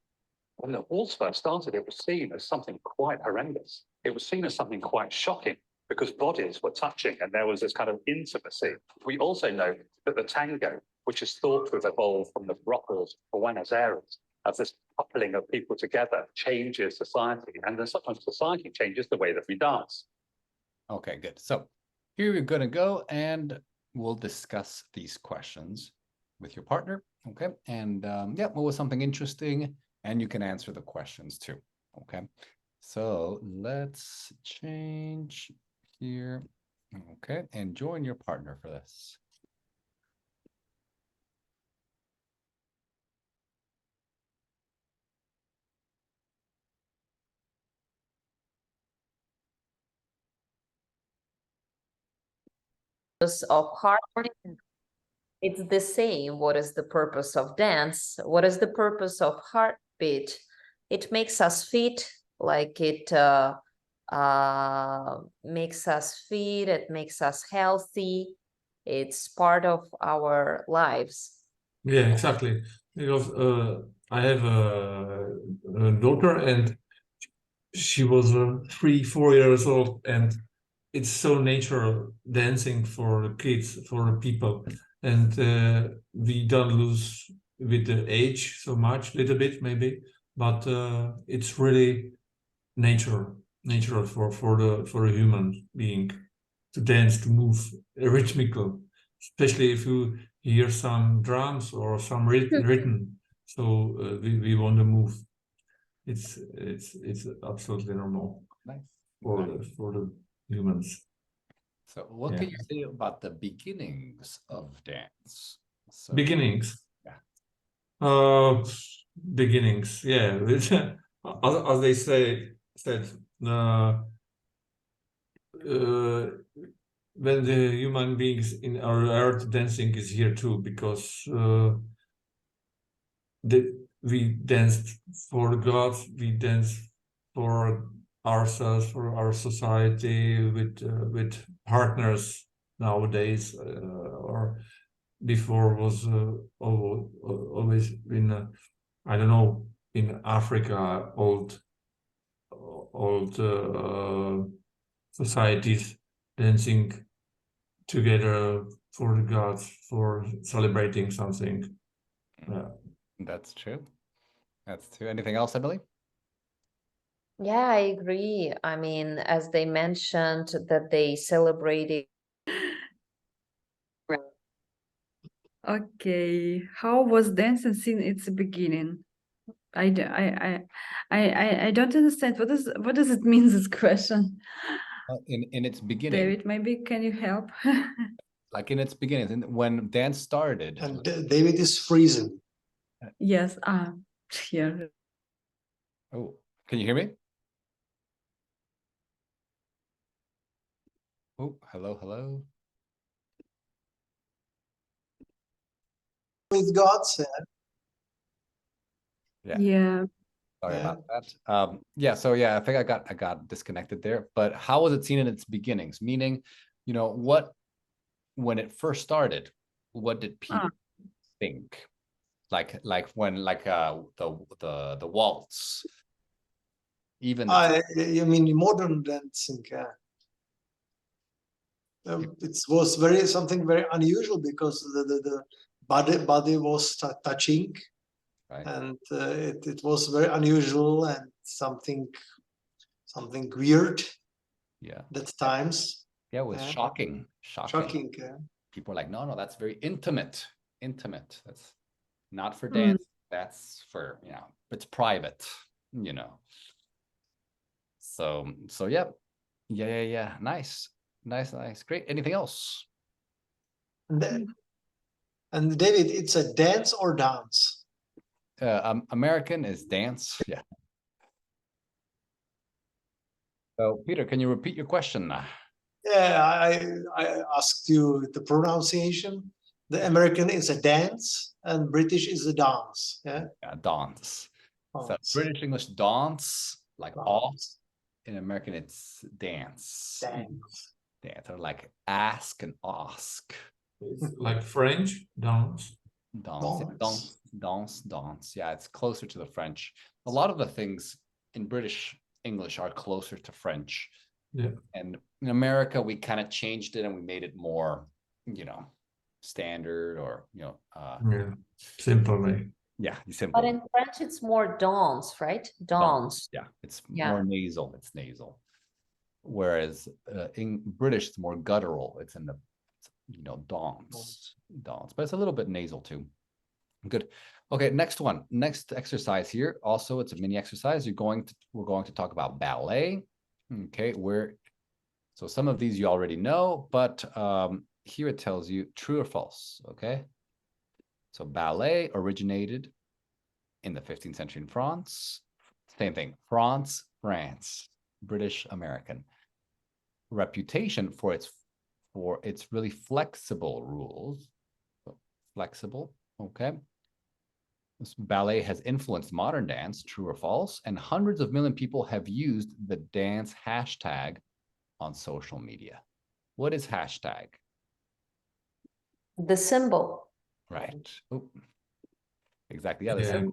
When the waltz first started, it was seen as something quite horrendous. It was seen as something quite shocking because bodies were touching and there was this kind of intimacy. We also know that the tango, which is thought to have evolved from the brothels of Buenos Aires, as this coupling of people together, changes society. And then sometimes society changes the way that we dance. Okay, good. So here we're going to go and we'll discuss these questions with your partner. Okay. And yeah, what was something interesting? And you can answer the questions too. Okay. So let's change here. Okay. And join your partner for this. purpose of heartbeat. It's the same. What is the purpose of dance? What is the purpose of heartbeat? It makes us fit, like it makes us fit, it makes us healthy. It's part of our lives. Yeah, exactly. Because I have a daughter, and she was 3-4 years old, and it's so natural dancing for the kids, for the people, and we don't lose with the age so much, little bit maybe, but it's really natural for a human being to dance, to move rhythmical, especially if you hear some drums or some rhythm. So we want to move. It's absolutely normal Nice. for Nice. the humans. So what can you say about the beginnings of dance? So, Beginnings. Yeah. Beginnings. Yeah. As they said, when the human beings in our earth, dancing is here too, because we danced for God, we danced for ourselves, for our society, with partners nowadays, or before was always been, I don't know, in Africa, old societies dancing together for the gods, for celebrating something. Yeah. That's true. That's true. Anything else, Emily? Yeah, I agree. I mean, as they mentioned that they celebrated. Okay, how was dancing since its beginning? I don't understand. What does it mean, this question? In its beginning, David, maybe can you help? like in its beginnings, and when dance started, And David is freezing. Yes, yeah. oh, can you hear me? Oh, hello. With gods. Yeah. Yeah. Sorry Yeah. about that. Yeah, so yeah, I think I got disconnected there. But how was it seen in its beginnings? Meaning, when it first started, what did people think? Like when the waltz, even You mean modern dancing? It was something very unusual because the body was touching, right? and it was very unusual and something weird Yeah. at times. Yeah, it was Yeah. shocking. Shocking. People are like, no, that's very intimate. That's not for Mm. dance. That's for, it's private, So yeah. Nice. Great. Anything else? And David, it's a dance or dance? American is dance. Yeah. So Peter, can you repeat your question? Yeah, I asked you the pronunciation. The American is a dance and British is a dance. Yeah. Yeah, dance. So Dance. British English dance, like off. Dance. In American, it's dance. Dance. Dance, or like ask and ask. It's like French dance. Dance. Yeah, it's closer to the French. A lot of the things in British English are closer to French. Yeah. And in America, we kind of changed it and we made it more, standard or, Yeah. Simply. yeah, simple. But in French, it's more dance, right? Dance. Yeah, it's Yeah. more nasal. It's nasal. Whereas in British, it's more guttural. It's in the, dance. But it's a little bit nasal too. Good. Okay, next one. Next exercise here. Also, it's a mini exercise. We're going to talk about ballet. Okay, so some of these you already know, but here it tells you true or false. Okay. So ballet originated in the 15th century in France. Same thing. France, British, American. Reputation for its for its really flexible rules. So flexible, okay. This ballet has influenced modern dance, true or false, and hundreds of million people have used the dance hashtag on social media. What is hashtag? The symbol. Right. Oop. Exactly. Yeah, Yeah.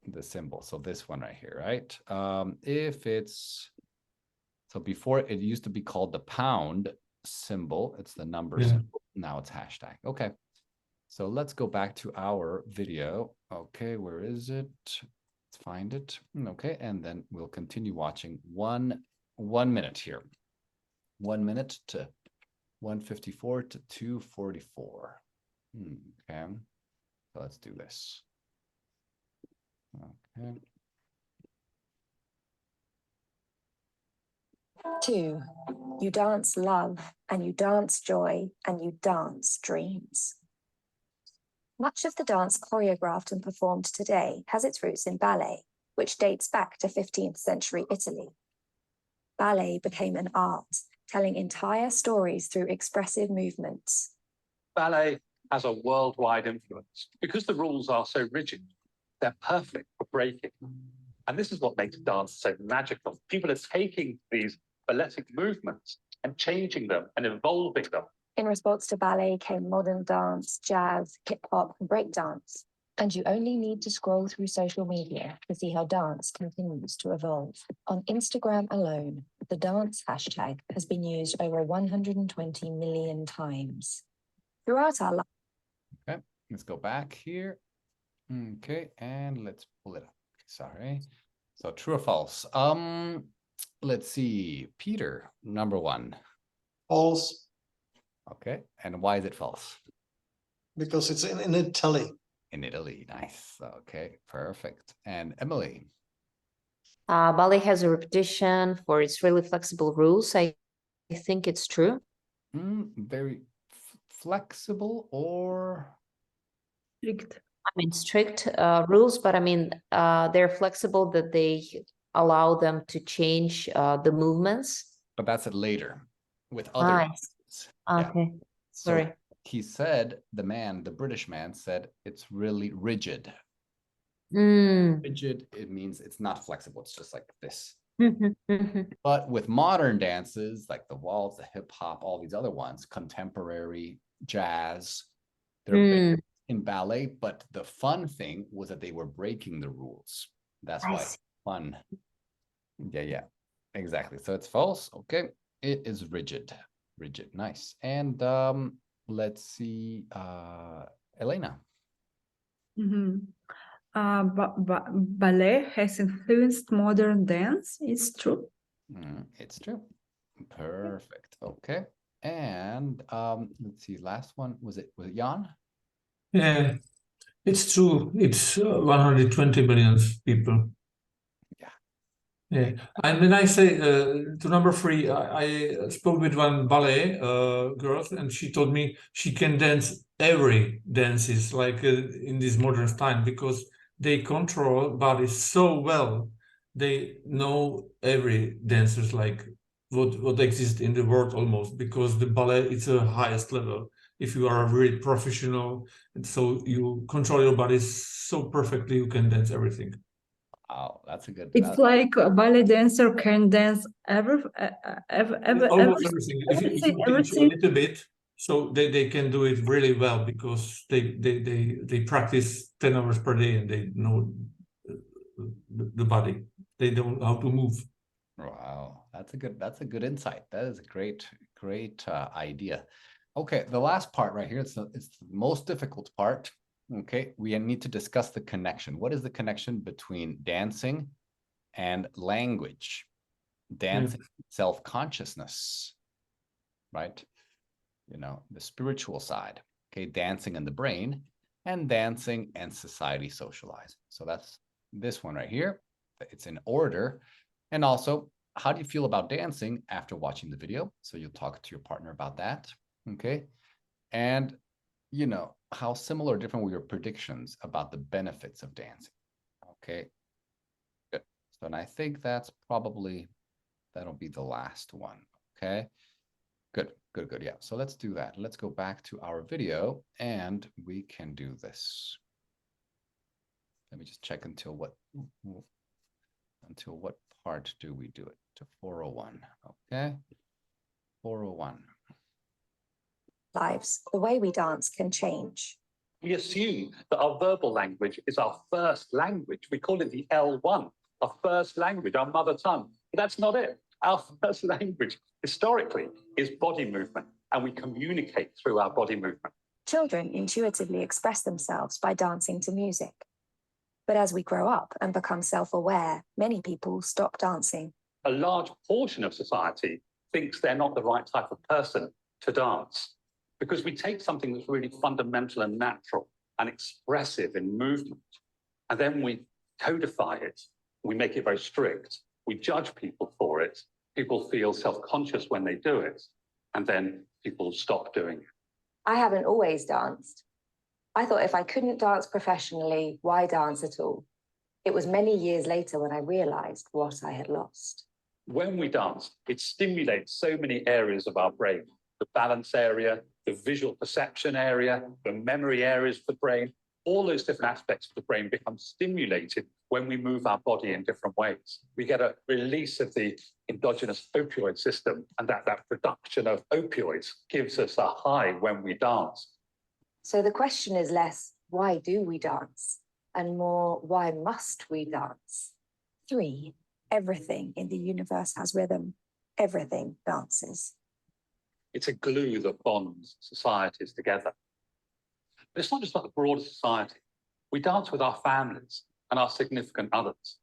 the symbol. So this one right here, right? If it's so before it used to be called the pound symbol, it's the number Yeah. symbol. Now it's hashtag. Okay. So let's go back to our video. Okay, where is it? Let's find it. Okay, and then we'll continue watching one minute here. 1 minute to 1:54 to 2:44. Okay, so let's do this. Okay. 2. You dance love, and you dance joy, and you dance dreams. Much of the dance choreographed and performed today has its roots in ballet, which dates back to 15th century Italy. Ballet became an art, telling entire stories through expressive movements. Ballet has a worldwide influence because the rules are so rigid. They're perfect for breaking. And this is what makes dance so magical. People are taking these balletic movements and changing them and evolving them. In response to ballet came modern dance, jazz, hip hop, and breakdance. And you only need to scroll through social media to see how dance continues to evolve. On Instagram alone, the dance hashtag has been used over 120 million times. Throughout our life. Okay, let's go back here. Okay, and let's pull it up. Sorry. So true or false? Let's see. Peter, number 1. False, Okay, and why is it false? because it's in Italy. In Italy, nice. Okay, perfect. And Emily? Ballet has a reputation for its really flexible rules. I think it's true. Very flexible or Strict. I mean, strict rules, but I mean, they're flexible that they allow them to change the movements. but that's it later with other Nice. Yeah. Okay, So sorry. he said, the British man said it's really rigid. Mm. Rigid, it means it's not flexible. It's just like this. Mhm, mhm. But with modern dances, like the waltz, the hip hop, all these other ones, contemporary, jazz, they're based in ballet. But the fun thing was that they were breaking the rules. That's I why see. it's fun. Yeah, exactly. So it's false. Okay, it is rigid. Rigid, nice. And let's see, Elena. Ballet has influenced modern dance. It's true. It's true. Perfect. Okay. And let's see, last one, was it Jan? Yeah, it's true. It's 120 million people. Yeah. Yeah, and then I say to number 3, I spoke with one ballet girl, and she told me she can dance every dances like in this modern time because they control bodies so well. They know every dancers like what exists in the world almost because the ballet is the highest level. If you are a really professional, and so you control your body so perfectly, you can dance everything. Wow, that's a good. It's like a ballet dancer can dance Almost everything. If you teach a everything. little bit, so they can do it really well because they practice 10 hours per day and they know the body. They know how to move. Wow, that's a good insight. That is a great idea. Okay, the last part right here, it's the most difficult part. Okay, we need to discuss the connection. What is the connection between dancing and language? Dancing, self-consciousness, right? You know, the spiritual side. Okay, dancing and the brain, and dancing and society socializing. So that's this one right here. It's in order. And also, how do you feel about dancing after watching the video? So you'll talk to your partner about that. Okay. And, you know, how similar or different were your predictions about the benefits of dancing? Okay. Good. So, and I think that'll be the last one. Okay. Good, good, good. Yeah. So let's do that. Let's go back to our video and we can do this. Let me just check until what part do we do it? To 401. Okay. 401. Lives, the way we dance can change. We assume that our verbal language is our first language. We call it the L1, our first language, our mother tongue. But that's not it. Our first language, historically, is body movement, and we communicate through our body movement. Children intuitively express themselves by dancing to music. But as we grow up and become self-aware, many people stop dancing. A large portion of society thinks they're not the right type of person to dance, because we take something that's really fundamental and natural and expressive in movement, and then we codify it. We make it very strict. We judge people for it. People feel self-conscious when they do it, and then people stop doing it. I haven't always danced. I thought if I couldn't dance professionally, why dance at all? It was many years later when I realized what I had lost. When we dance, it stimulates so many areas of our brain: the balance area, the visual perception area, the memory areas of the brain. All those different aspects of the brain become stimulated when we move our body in different ways. We get a release of the endogenous opioid system, and that production of opioids gives us a high when we dance. So the question is less, why do we dance? And more, why must we dance? 3, everything in the universe has rhythm. Everything dances. It's a glue that bonds societies together. But it's not just about the broader society. We dance with our families and our significant others.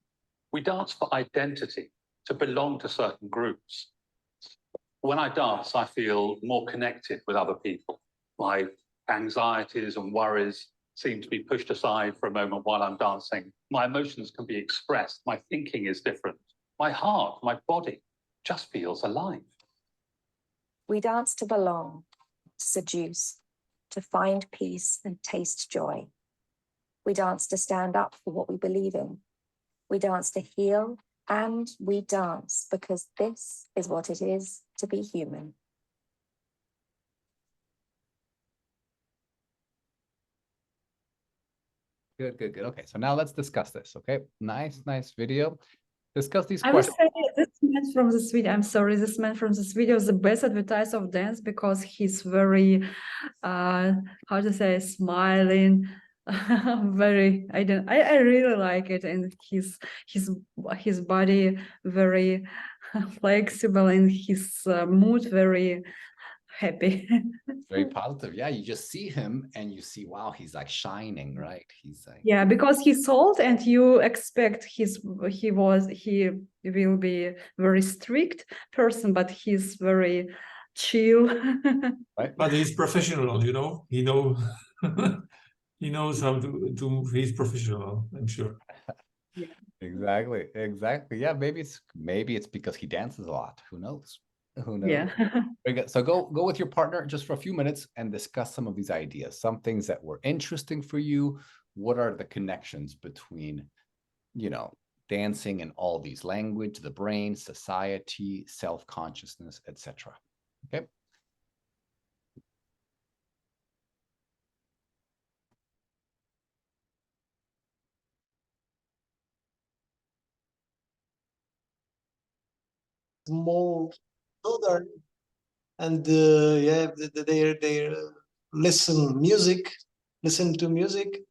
We dance for identity, to belong to certain groups. When I dance, I feel more connected with other people. My anxieties and worries seem to be pushed aside for a moment while I'm dancing. My emotions can be expressed. My thinking is different. My heart, my body just feels alive. We dance to belong, to seduce, to find peace and taste joy. We dance to stand up for what we believe in. We dance to heal, and we dance because this is what it is to be human. Good, good, good. Okay, so now let's discuss this. Okay, nice video. Discuss these I would questions. say this man from this video, I'm sorry, this man from this video is the best advertiser of dance because he's very, how to say, smiling, very, I really like it, and his body very flexible and his mood very happy. Very positive. Yeah, you just see him and you see, wow, he's like shining, right? He's like, Yeah, because he's old and you expect he will be very strict person, but he's very chill. right? But he's professional, you know. He knows how to move. He's professional, I'm sure. Exactly. Yeah, maybe it's because he dances a lot. Who knows? Yeah. Very good. So go with your partner just for a few minutes and discuss some of these ideas, some things that were interesting for you. What are the connections between, dancing and all these: language, the brain, society, self-consciousness, etc. Okay. More southern, and they listen to music.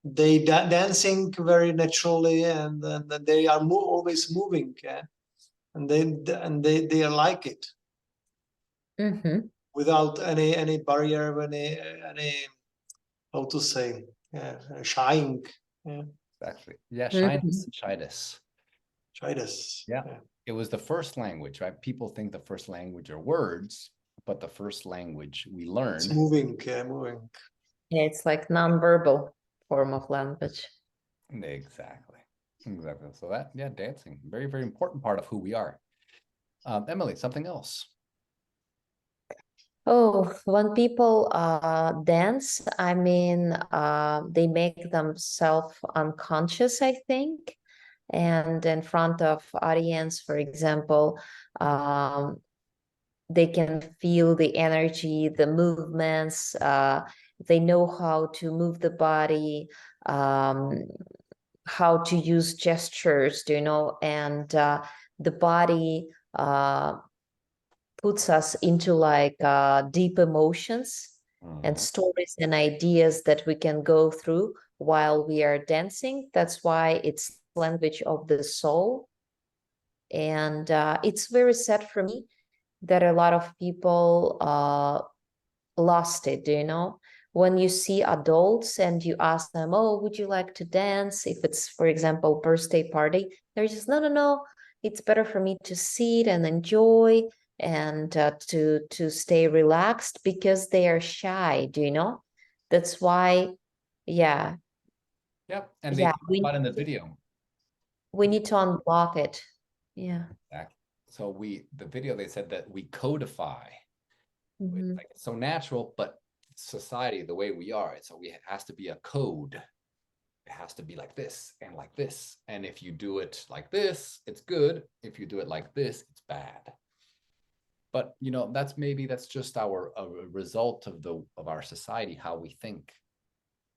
They dancing very naturally, and they are always moving, yeah? and they like it without any barrier, any how to say, shying. Yeah. Exactly. Yeah, shyness. Yeah. It was the first language, right? People think the first language are words, but the first language we learn. It's moving, moving. Yeah, it's like non-verbal form of language. Exactly. So that, yeah, dancing, very, very important part of who we are. Emily, something else. Oh, when people dance, I mean, they make themselves unconscious, I think. And in front of audience, for example, they can feel the energy, the movements, they know how to move the body, how to use gestures, and the body puts us into like deep emotions and Mhm. stories and ideas that we can go through while we are dancing. That's why it's language of the soul. And it's very sad for me that a lot of people lost it, when you see adults and you ask them, oh, would you like to dance? If it's, for example, birthday party, they're just, no, it's better for me to sit and enjoy and to stay relaxed, because they are shy, that's why, yeah, Yep, and they yeah, talk about in the video. we need to unblock it. Yeah. Exactly. So the video, they said that we codify. Mhm. Like, it's so natural, but society, the way we are, it has to be a code. It has to be like this and like this. And if you do it like this, it's good. If you do it like this, it's bad. But that's just a result of our society, how we think.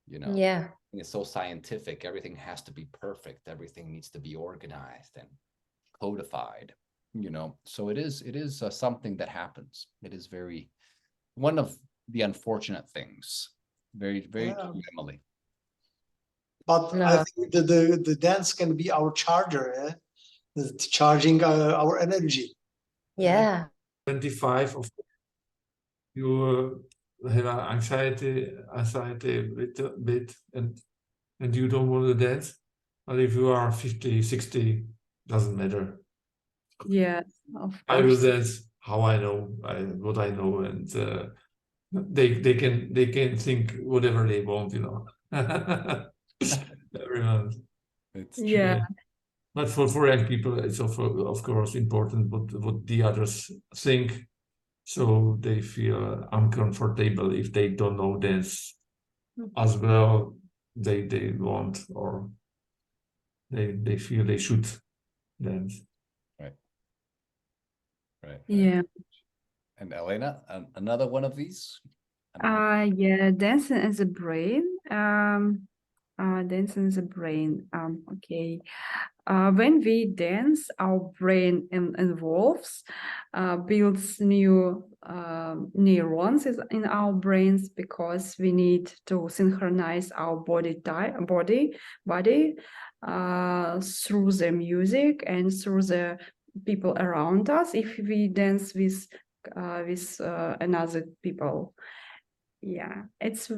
Yeah. It's so scientific. Everything has to be perfect. Everything needs to be organized and codified. So it is something that happens. It is one of the unfortunate things. Very, very Yeah. true, Emily. But No. I think the dance can be our charger, charging our energy. Yeah. 25 of you have anxiety with a bit, and you don't want to dance. But if you are 50, 60, doesn't matter. Yes, of I will course. dance how I know, what I know, and they can think whatever they want, Everyone. It's Yeah. But for young people, it's of course important what the others think, so they feel uncomfortable if they don't know dance as well. They want, or they feel they should dance. right. Yeah. And Elena, another one of these? Yeah, dancing in the brain. Dancing in the brain. Okay. When we dance, our brain involves, builds new neurons in our brains, because we need to synchronize our body through the music and through the people around us. If we dance with another people. Yeah, it's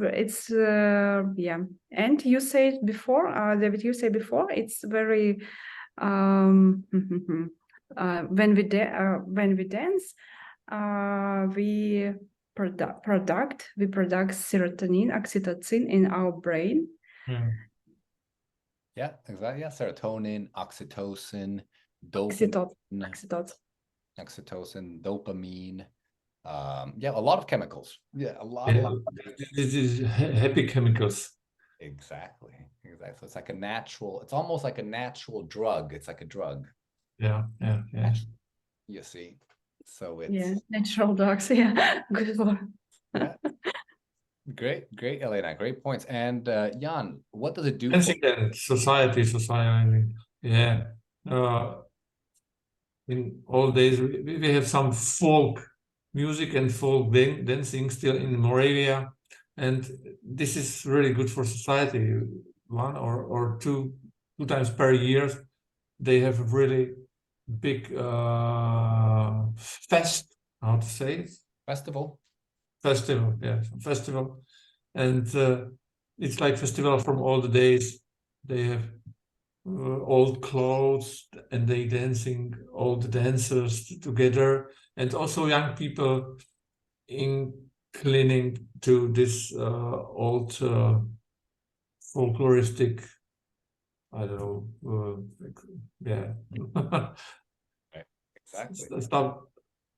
yeah. And you said before, David, you said before, it's very when we dance, we product serotonin, oxytocin in our brain. Yeah, exactly. Yeah, serotonin, oxytocin, dopamine, oxytocin, dopamine. Yeah, a lot of chemicals. Yeah, a lot. This is happy chemicals. Exactly. So it's like it's almost like a natural drug. It's like a drug. Yeah. You see, so it's natural drugs. Yeah, good one. yeah. Great, Elena. Great points. And Jan, what does it do? Dancing and society. Yeah. In old days, we have some folk music and folk dancing still in Moravia, and this is really good for society. One or two times per year, they have a really big how to say it? Festival, and it's like festival from all the days. They have old clothes, and they dancing, all the dancers together, and also young people inclining to this old folkloristic, I don't know, yeah. exactly. Stuff,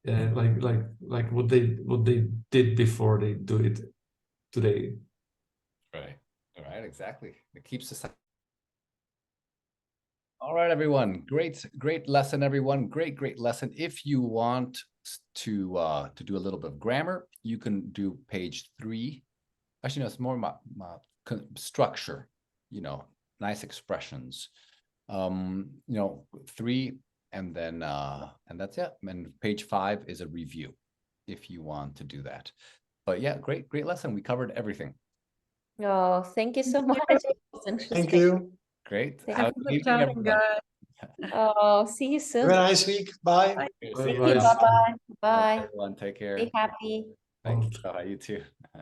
like what they did before, they do it today. Right, exactly. It keeps society All right, everyone. Great lesson, everyone. Great lesson. If you want to do a little bit of grammar, you can do page 3. Actually, no, it's more about structure, nice expressions. 3, and then and that's it. And page 5 is a review if you want to do that. But yeah, great lesson. We covered everything. Oh, thank you so much. It was Thank interesting. you. Great. Thank Have a Thank you good for evening, chatting, everyone. guys. Oh, see you Have soon. a nice week. Bye. Bye. See you Bye soon. bye. Bye-bye. Bye, Bye. everyone. Take care. Be happy. Thanks. You too.